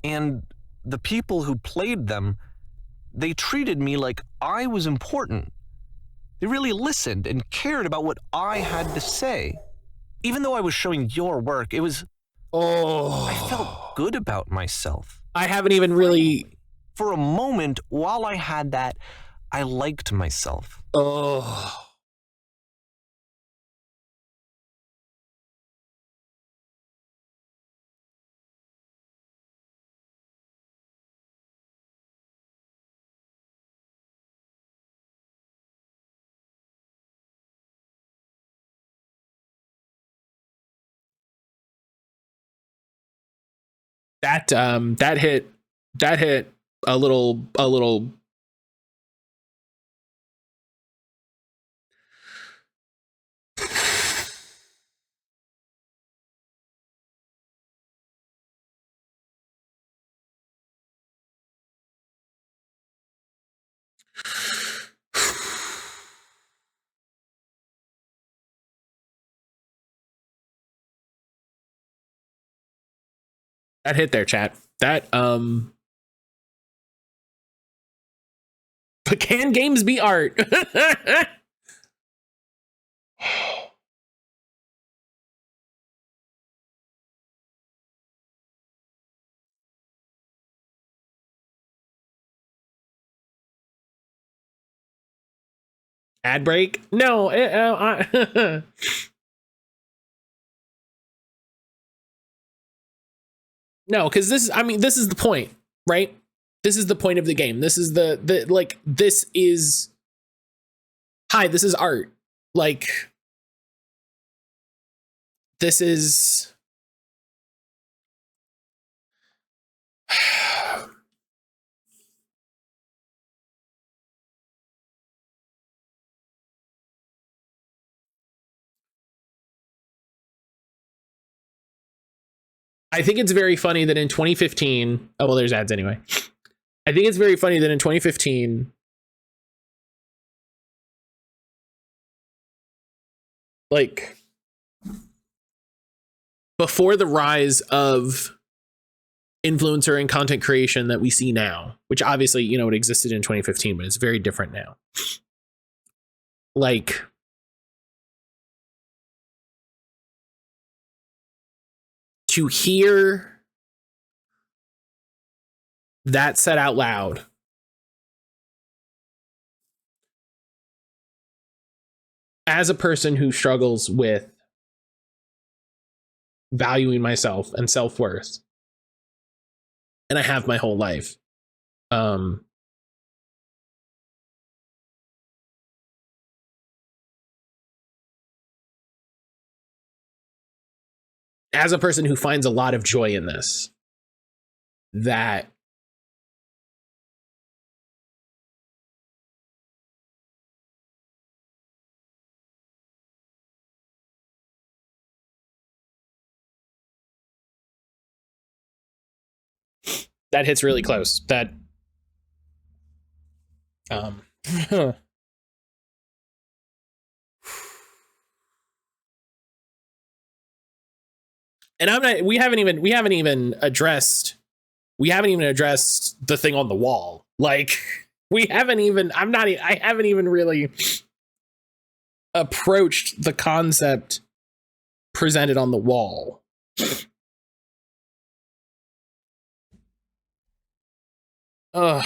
And the people who played them, they treated me like I was important. They really listened and cared about what I had to say. Even though I was showing your work, it was... Oh. I felt good about myself. I haven't even really... For a moment, while I had that, I liked myself. Oh. That hit a little that hit there, chat. That but can games be art? Ad break? No. No, because this is the point, right? This is the point of the game. This is this is, hi, this is art. Like, this is, I think it's very funny that in 2015, oh, well, there's ads anyway. I think it's very funny that in 2015, like, before the rise of influencer and content creation that we see now, which obviously, you know, it existed in 2015, but it's very different now. Like, to hear that said out loud as a person who struggles with valuing myself and self-worth, and I have my whole life, as a person who finds a lot of joy in this, that hits really close. That and I'm not, we haven't even addressed the thing on the wall. Like, I haven't even really approached the concept presented on the wall. Ugh.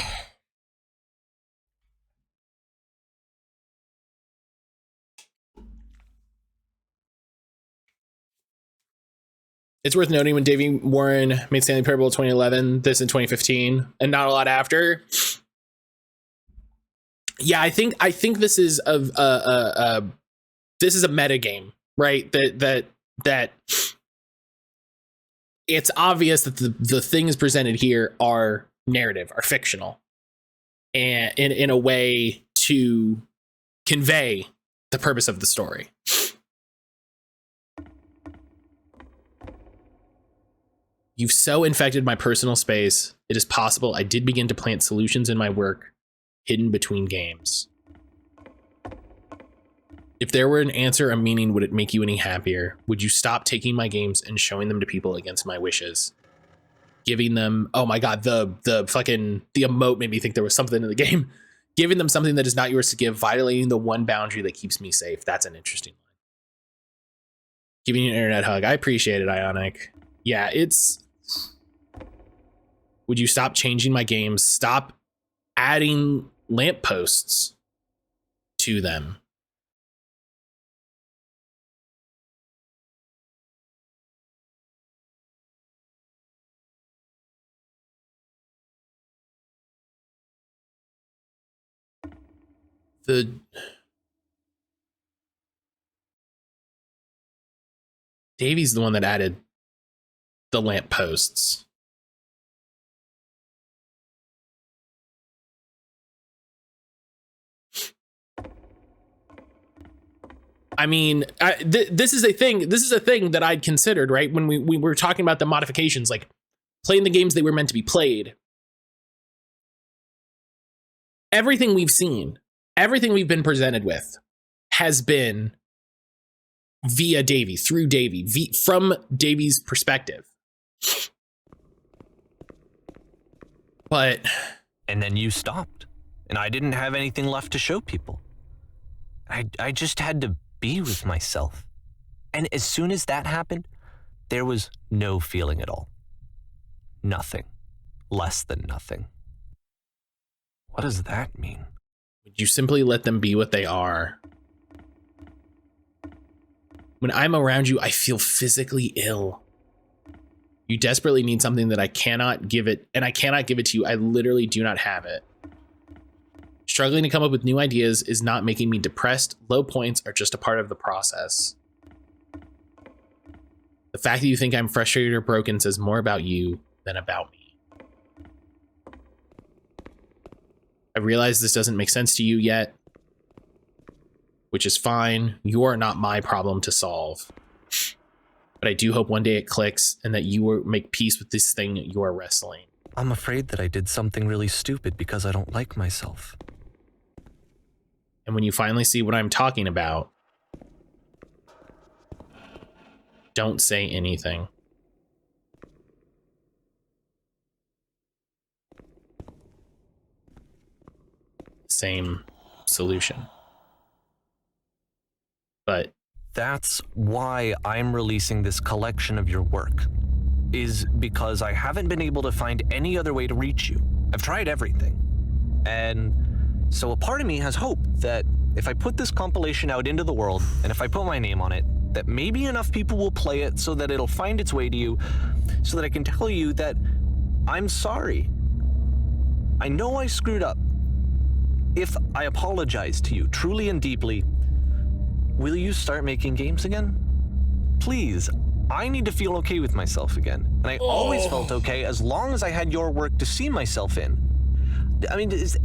It's worth noting when Davey Wreden made Stanley Parable in 2011, this in 2015, and not a lot after. Yeah, I think this is a meta game, right? That it's obvious that the things presented here are narrative, are fictional, and in a way to convey the purpose of the story. You've so infected my personal space. It is possible I did begin to plant solutions in my work hidden between games. If there were an answer, a meaning, would it make you any happier? Would you stop taking my games and showing them to people against my wishes? Giving them, oh my God, the emote made me think there was something in the game. Giving them something that is not yours to give, violating the one boundary that keeps me safe. That's an interesting one. Giving you an internet hug. I appreciate it, Ionic. Yeah, it's... Would you stop changing my games? Stop adding lampposts to them. Davey's the one that added the lampposts. I mean, this is a thing. This is a thing that I'd considered, right? When we were talking about the modifications, like playing the games they were meant to be played. Everything we've seen, everything we've been presented with has been via Davey, through Davey, from Davey's perspective. But... And then you stopped, and I didn't have anything left to show people. I just had to be with myself. And as soon as that happened, there was no feeling at all. Nothing. Less than nothing. What does that mean? Would you simply let them be what they are? When I'm around you, I feel physically ill. You desperately need something that I cannot give it, and I cannot give it to you. I literally do not have it. Struggling to come up with new ideas is not making me depressed. Low points are just a part of the process. The fact that you think I'm frustrated or broken says more about you than about me. I realize this doesn't make sense to you yet, which is fine. You are not my problem to solve. But I do hope one day it clicks and that you will make peace with this thing you are wrestling. I'm afraid that I did something really stupid because I don't like myself. And when you finally see what I'm talking about, don't say anything. Same solution. But that's why I'm releasing this collection of your work, is because I haven't been able to find any other way to reach you. I've tried everything. And so a part of me has hope that if I put this compilation out into the world, and if I put my name on it, that maybe enough people will play it so that it'll find its way to you, so that I can tell you that I'm sorry. I know I screwed up. If I apologize to you truly and deeply, will you start making games again? Please, I need to feel okay with myself again. And I always felt okay as long as I had your work to see myself in. I mean, is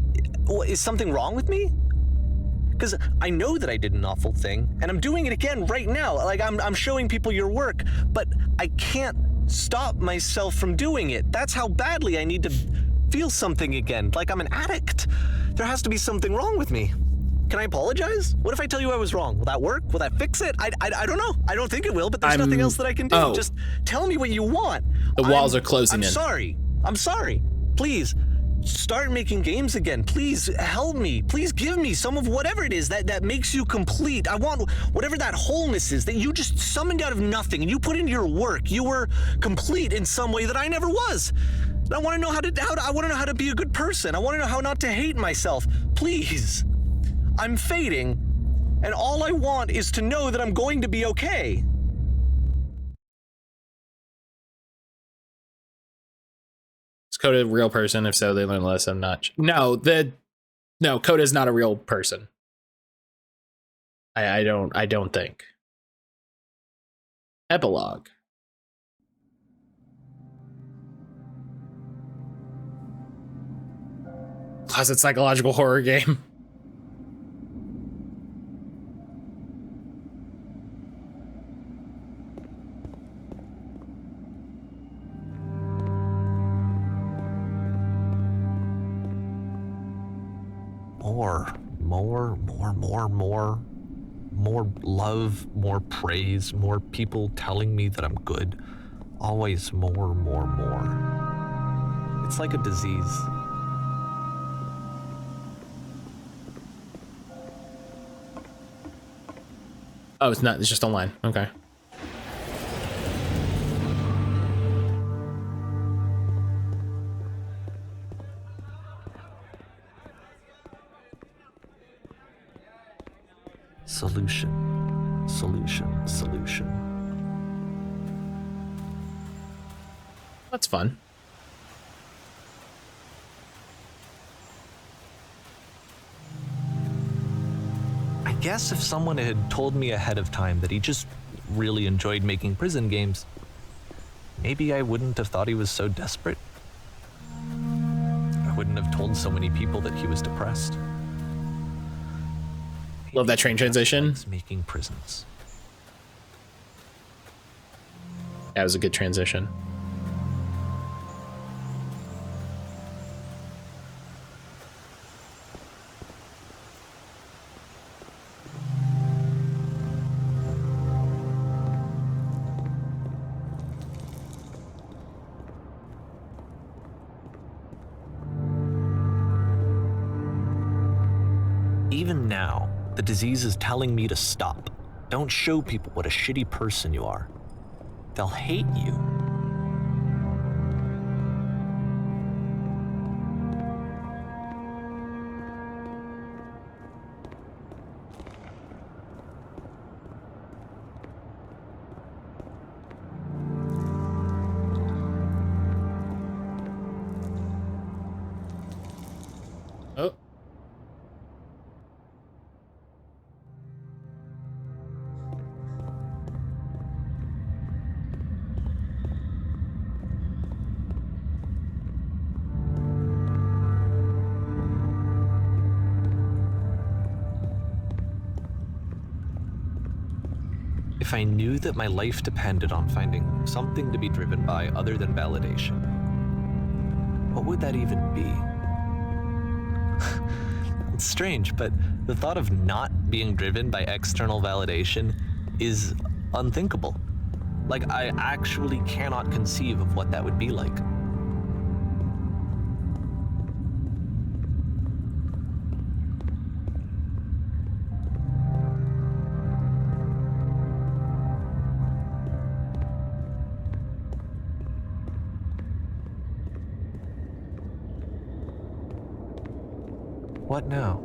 something wrong with me? Because I know that I did an awful thing, and I'm doing it again right now. Like, I'm showing people your work, but I can't stop myself from doing it. That's how badly I need to feel something again, like I'm an addict. There has to be something wrong with me. Can I apologize? What if I tell you I was wrong? Will that work? Will that fix it? I don't know. I don't think it will, but there's nothing else that I can do. Just tell me what you want. The walls are closing in. I'm sorry. Please, start making games again. Please help me. Please give me some of whatever it is that makes you complete. I want whatever that wholeness is that you just summoned out of nothing and you put into your work. You were complete in some way that I never was. I want to know I want to know how to be a good person. I want to know how not to hate myself. Please. I'm fading, and all I want is to know that I'm going to be okay. Is Coda a real person? If so, they learn a lesson. No, Coda's not a real person. I don't think. Epilogue. Closet psychological horror game. More love, more praise, more people telling me that I'm good. Always more. It's like a disease. Oh, it's not. It's just online. Okay. Solution. That's fun. I guess if someone had told me ahead of time that he just really enjoyed making prison games, maybe I wouldn't have thought he was so desperate. I wouldn't have told so many people that he was depressed. Love that train transition. Making prisons. That was a good transition. Even now, the disease is telling me to stop. Don't show people what a shitty person you are. They'll hate you. Oh. If I knew that my life depended on finding something to be driven by other than validation, what would that even be? It's strange, but the thought of not being driven by external validation is unthinkable. Like, I actually cannot conceive of what that would be like. What now?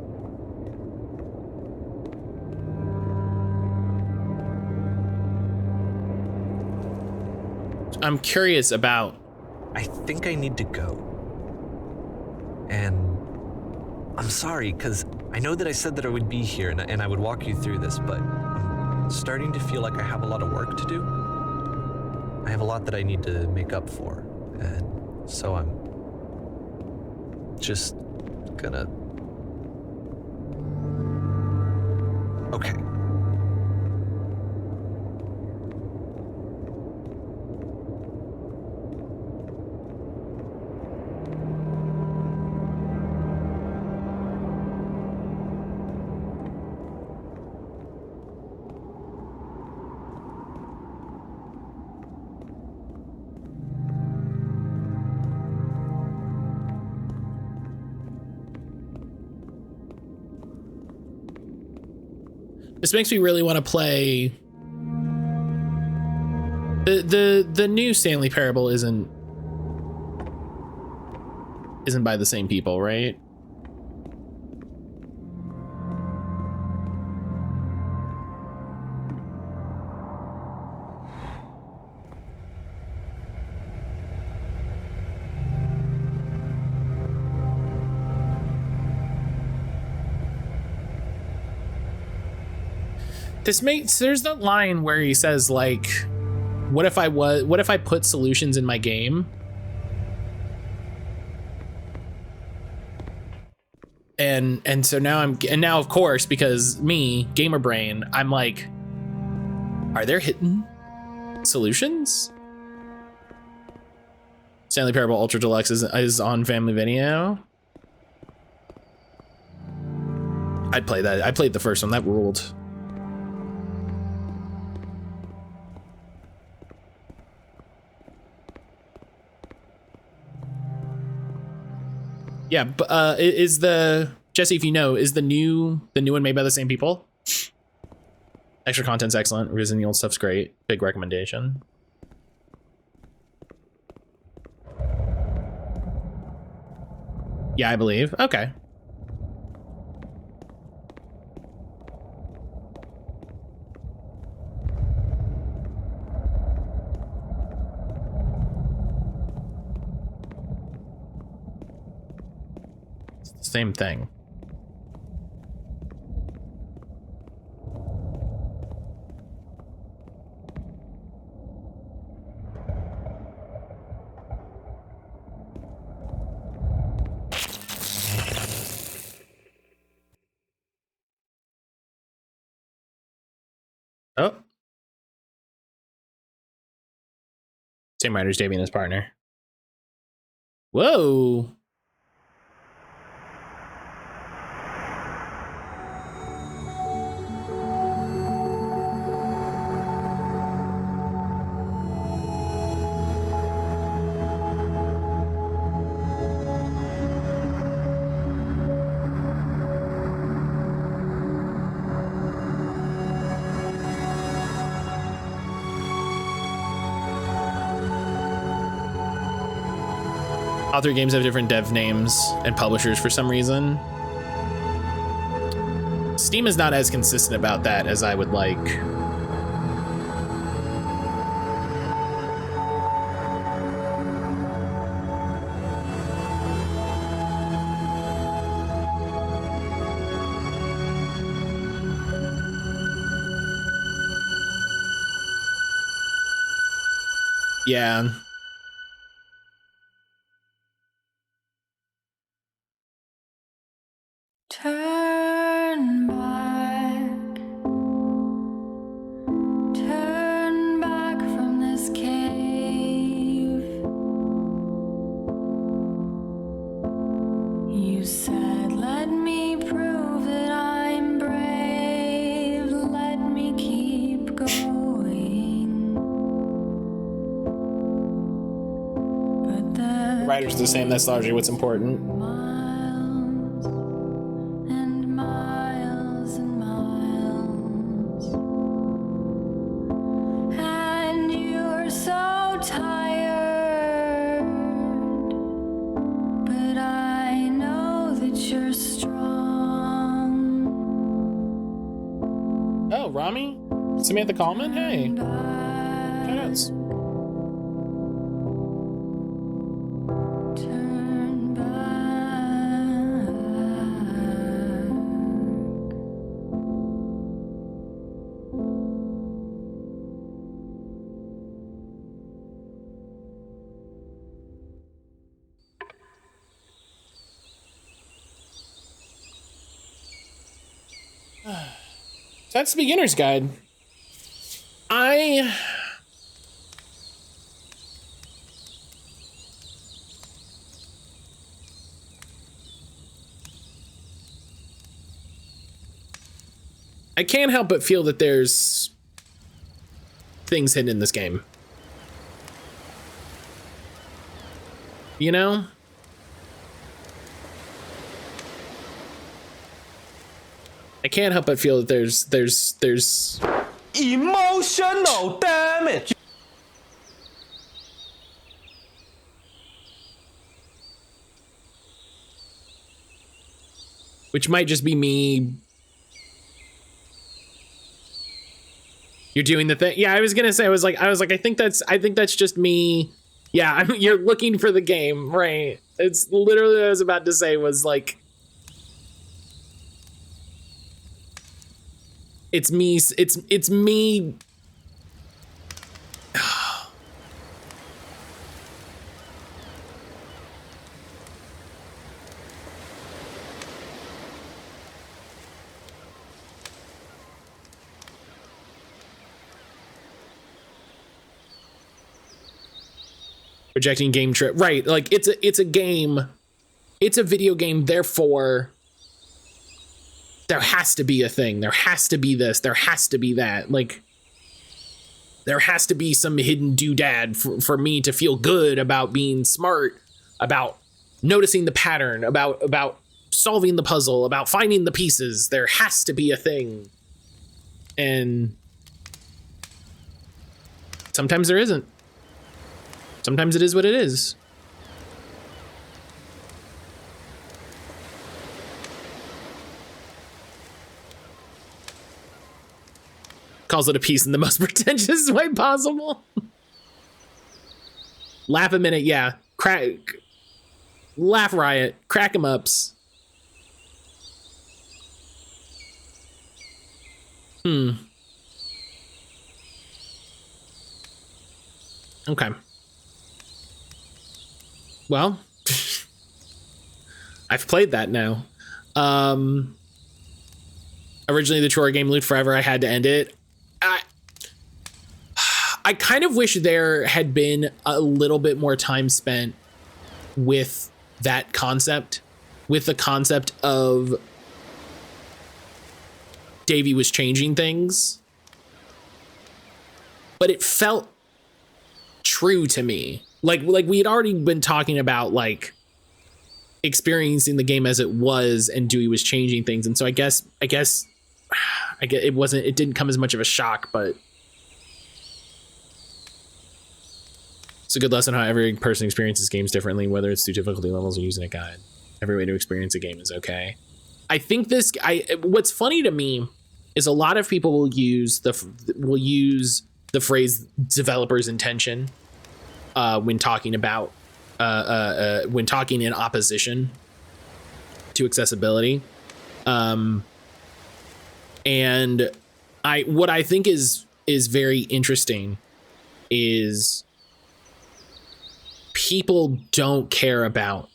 I'm curious about. I think I need to go. And I'm sorry, because I know that I said that I would be here and I would walk you through this, but I'm starting to feel like I have a lot of work to do. I have a lot that I need to make up for, and so I'm just gonna... Okay. This makes me really want to play. The new Stanley Parable isn't by the same people, right? There's that line where he says, like, what if I put solutions in my game? And so now of course, because me, gamer brain, I'm like, are there hidden solutions? Stanley Parable Ultra Deluxe is on Family Video. I'd play that. I played the first one, that ruled. Yeah, but is the Jesse, if you know, is the new one made by the same people? Extra content's excellent. Revising the old stuff's great. Big recommendation. Yeah, I believe. Okay. Same thing. Oh. Same writer's Davey and his partner. Whoa. All three games have different dev names and publishers for some reason. Steam is not as consistent about that as I would like. Yeah. Turn back, characters are the same. That's largely what's important. Miles and miles and miles, and you're so tired, but I know that you're strong. Oh, Rami? Samantha Coleman? Hey. Shoutouts. Turn back. That's the beginner's guide. I can't help but feel that there's things hidden in this game. You know? I can't help but feel that there's Emotional damage. which might just be me. You're doing the thing. Yeah, I was gonna say, I was like, I think that's just me. Yeah, you're looking for the game, right? It's literally what I was about to say was like, it's me. It's me. Projecting game trip, right? Like it's a game, it's a video game. Therefore, there has to be a thing. There has to be this. There has to be that. Like, there has to be some hidden doodad for me to feel good about being smart, about noticing the pattern, about solving the puzzle, about finding the pieces. There has to be a thing, and sometimes there isn't. Sometimes it is what it is. Calls it a piece in the most pretentious way possible. Laugh a minute, yeah. Laugh riot. Crack 'em ups. Okay. Well, I've played that now. Originally the Troy game looped forever. I had to end it. I kind of wish there had been a little bit more time spent with that concept, with the concept of Davey was changing things, but it felt true to me. Like we had already been talking about like experiencing the game as it was, and Dewey was changing things. And so I guess it didn't come as much of a shock, but it's a good lesson how every person experiences games differently, whether it's through difficulty levels or using a guide. Every way to experience a game is okay. I think what's funny to me is a lot of people will use the phrase developer's intention when talking about when talking in opposition to accessibility. And what I think is very interesting is people don't care about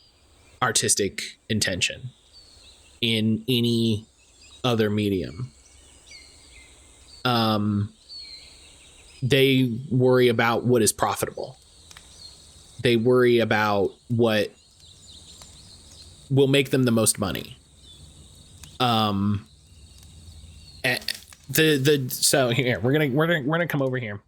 artistic intention in any other medium. They worry about what is profitable. They worry about what will make them the most money. So here we're gonna come over here.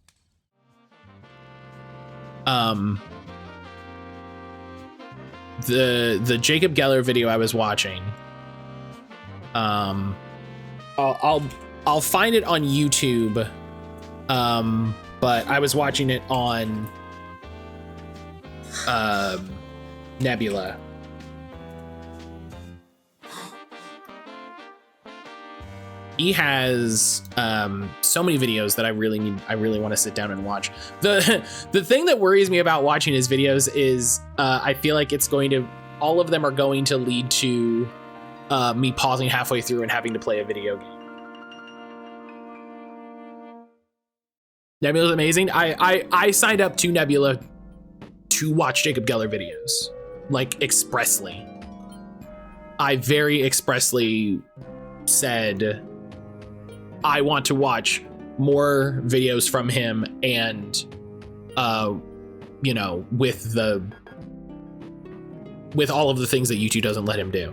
the Jacob Geller video I was watching. I'll find it on YouTube. But I was watching it on Nebula. He has so many videos that I really want to sit down and watch. The thing that worries me about watching his videos is I feel like all of them are going to lead to me pausing halfway through and having to play a video game. Nebula's amazing. I signed up to Nebula to watch Jacob Geller videos, like expressly. I very expressly said I want to watch more videos from him, and with all of the things that YouTube doesn't let him do.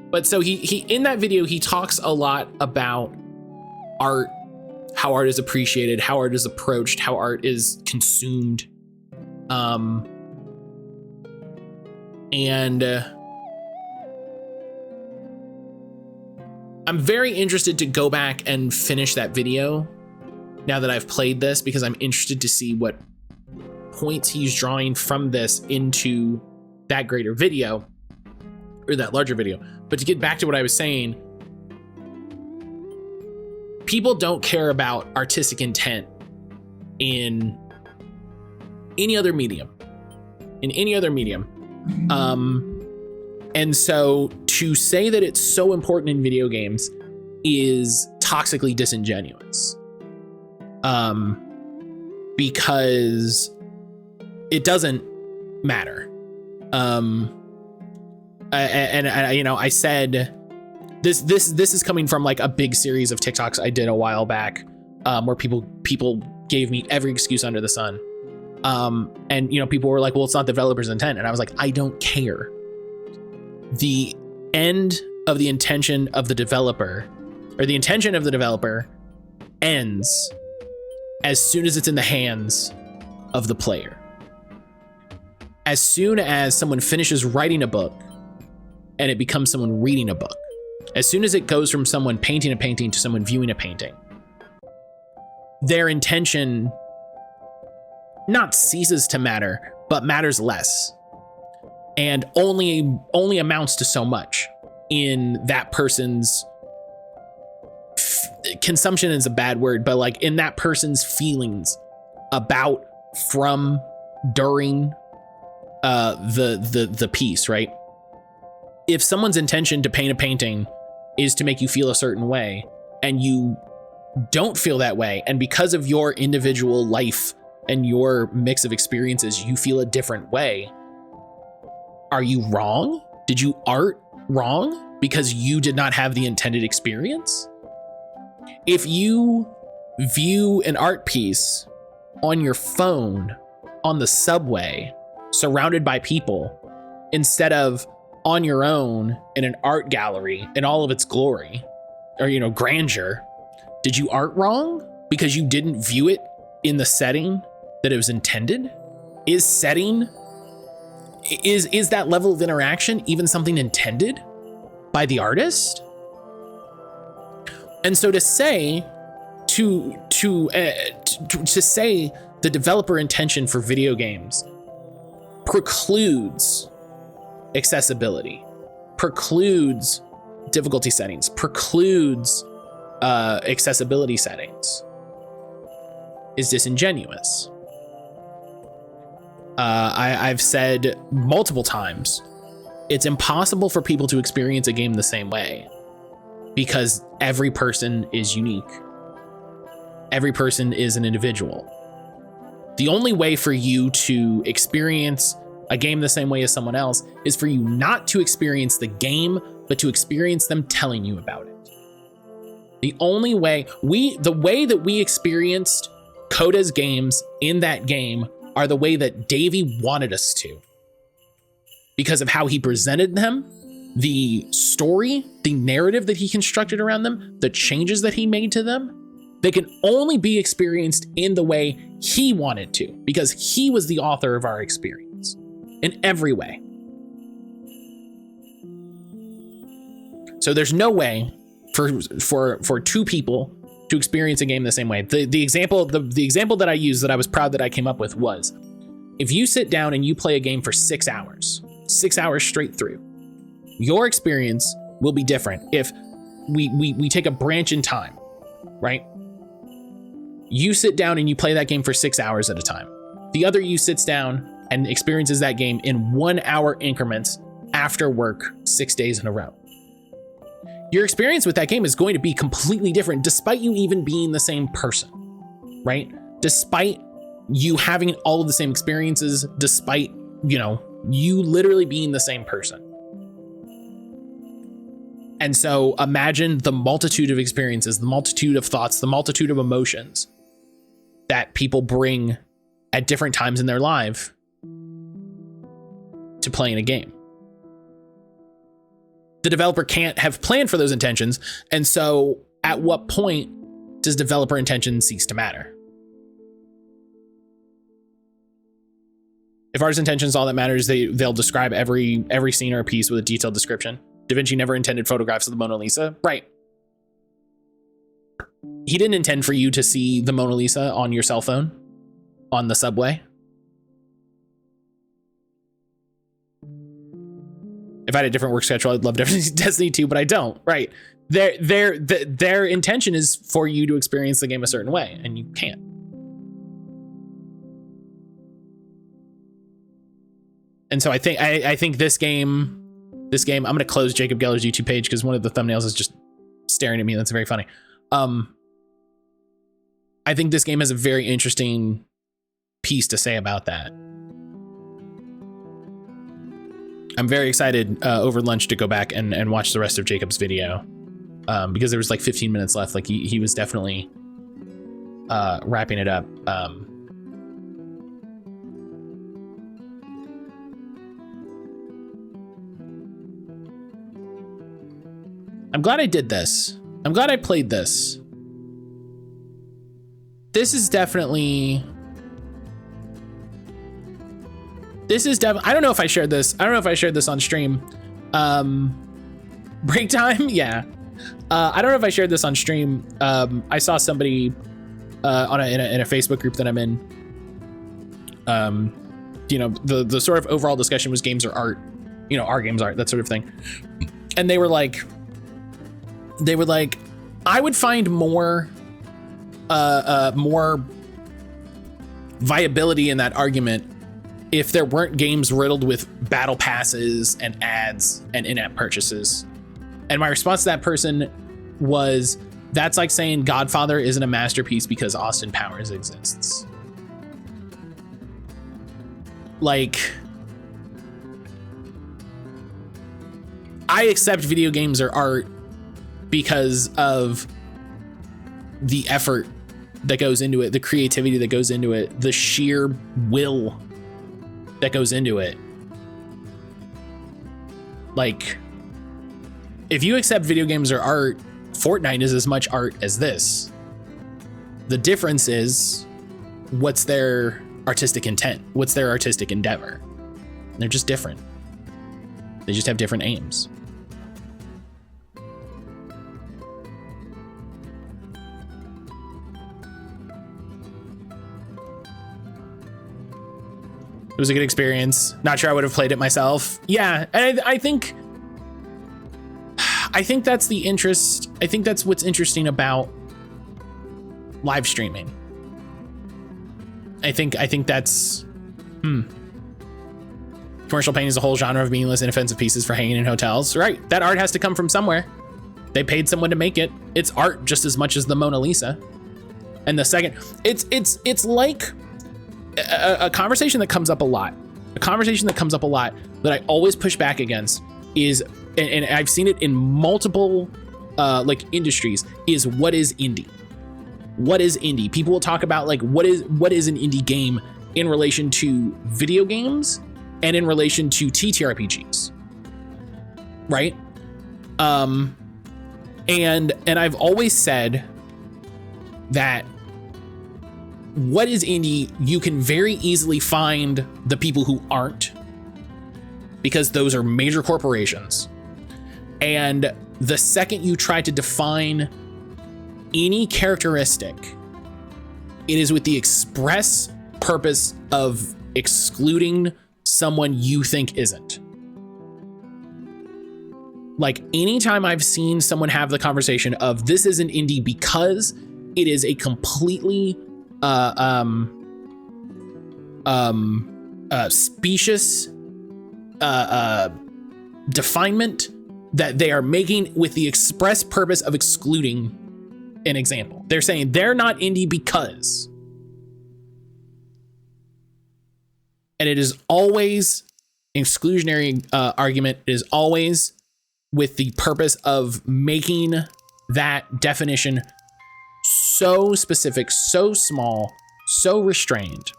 But so he in that video, he talks a lot about art, how art is appreciated, how art is approached, how art is consumed. And I'm very interested to go back and finish that video now that I've played this, because I'm interested to see what points he's drawing from this into that greater video, or that larger video. But to get back to what I was saying, people don't care about artistic intent in any other medium. And so to say that it's so important in video games is toxically disingenuous. Because it doesn't matter. I said this is coming from like a big series of TikToks I did a while back, where people gave me every excuse under the sun. And people were like, well, it's not the developer's intent. And I was like, I don't care. The end of the intention of the developer, or the intention of the developer, ends as soon as it's in the hands of the player. As soon as someone finishes writing a book and it becomes someone reading a book, as soon as it goes from someone painting a painting to someone viewing a painting, their intention not ceases to matter, but matters less, and only amounts to so much in that person's consumption is a bad word, but like in that person's feelings about, from, during the piece, right? If someone's intention to paint a painting is to make you feel a certain way, and you don't feel that way, and because of your individual life and your mix of experiences, you feel a different way, are you wrong? Did you art wrong because you did not have the intended experience? If you view an art piece on your phone, on the subway, surrounded by people, instead of on your own in an art gallery in all of its glory, or grandeur, did you art wrong because you didn't view it in the setting that it was intended? Is that level of interaction even something intended by the artist? And so to say the developer intention for video games precludes accessibility, precludes difficulty settings, precludes accessibility settings, is disingenuous. I've said multiple times, it's impossible for people to experience a game the same way, because every person is unique. Every person is an individual. The only way for you to experience a game the same way as someone else is for you not to experience the game, but to experience them telling you about it. The way that we experienced Coda's games in that game are the way that Davey wanted us to, because of how he presented them, the story, the narrative that he constructed around them, the changes that he made to them. They can only be experienced in the way he wanted to, because he was the author of our experience in every way. So there's no way for two people to experience a game the same way. The example that I used that I was proud that I came up with was, if you sit down and you play a game for 6 hours straight through, your experience will be different. If we take a branch in time, right? You sit down and you play that game for 6 hours at a time. The other you sits down and experiences that game in 1 hour increments after work 6 days in a row. Your experience with that game is going to be completely different, despite you even being the same person, right? Despite you having all of the same experiences, despite, you literally being the same person. And so imagine the multitude of experiences, the multitude of thoughts, the multitude of emotions that people bring at different times in their life to playing a game. The developer can't have planned for those intentions. And so at what point does developer intention cease to matter? If artist intention is all that matters, they'll describe every scene or piece with a detailed description. Da Vinci never intended photographs of the Mona Lisa. Right. He didn't intend for you to see the Mona Lisa on your cell phone on the subway. If I had a different work schedule, I'd love Destiny 2, but I don't. Right. Their intention is for you to experience the game a certain way, and you can't. And so I think this game, I'm going to close Jacob Geller's YouTube page because one of the thumbnails is just staring at me. That's very funny. I think this game has a very interesting piece to say about that. I'm very excited over lunch to go back and watch the rest of Jacob's video because there was like 15 minutes left. Like he was definitely wrapping it up. I'm glad I did this. I'm glad I played this. This is definitely. I don't know if I shared this. I don't know if I shared this on stream. Break time? Yeah. I don't know if I shared this on stream. I saw somebody in a Facebook group that I'm in. The sort of overall discussion was games or art. Are games art, that sort of thing. And they were like, I would find more viability in that argument if there weren't games riddled with battle passes and ads and in-app purchases. And my response to that person was, that's like saying Godfather isn't a masterpiece because Austin Powers exists. Like, I accept video games are art because of the effort that goes into it, the creativity that goes into it, the sheer will that goes into it. Like, if you accept video games are art, Fortnite is as much art as this. The difference is, what's their artistic intent? What's their artistic endeavor? They're just different. They just have different aims. It was a good experience. Not sure I would have played it myself. Yeah, and I think that's the interest. I think that's what's interesting about live streaming. I think that's commercial painting is a whole genre of meaningless, inoffensive pieces for hanging in hotels. Right, that art has to come from somewhere. They paid someone to make it. It's art just as much as the Mona Lisa. And the second, it's like a conversation that comes up a lot. A conversation that comes up a lot that I always push back against is, and I've seen it in multiple industries, is what is indie? What is indie? People will talk about like what is an indie game in relation to video games and in relation to TTRPGs, right? And I've always said that what is indie, you can very easily find the people who aren't, because those are major corporations. And the second you try to define any characteristic, it is with the express purpose of excluding someone you think isn't. Like, anytime I've seen someone have the conversation of this isn't indie because it is a completely specious definement that they are making with the express purpose of excluding an example. They're saying they're not indie because. And it is always an exclusionary argument. It is always with the purpose of making that definition so specific, so small, so restrained,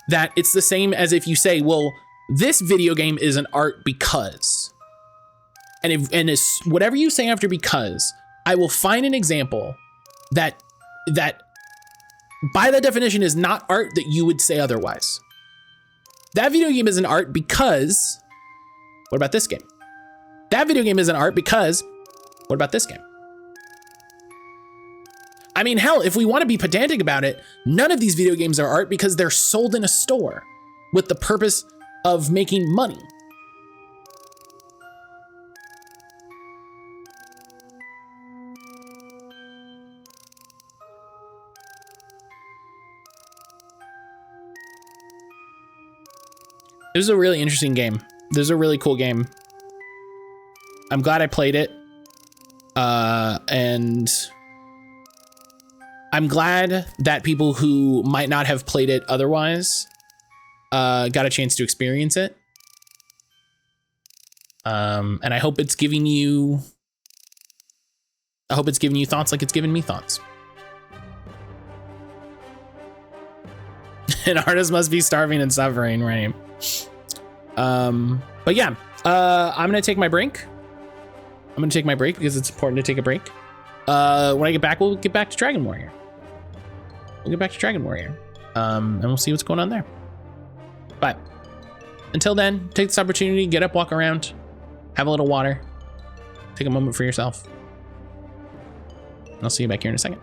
that it's the same as if you say, well, this video game is an art because. And it's whatever you say after because, I will find an example that by that definition is not art that you would say otherwise. That video game is an art because, what about this game? That video game is an art because, what about this game? I mean, hell, if we want to be pedantic about it, none of these video games are art because they're sold in a store with the purpose of making money. This is a really interesting game. This is a really cool game. I'm glad I played it. And I'm glad that people who might not have played it otherwise got a chance to experience it. And I hope it's giving you thoughts like it's given me thoughts. An artist must be starving and suffering, right? But yeah, I'm gonna take my break. I'm gonna take my break because it's important to take a break. When I get back, we'll get back to Dragon Warrior. And we'll see what's going on there. But until then, take this opportunity, get up, walk around, have a little water, take a moment for yourself. I'll see you back here in a second.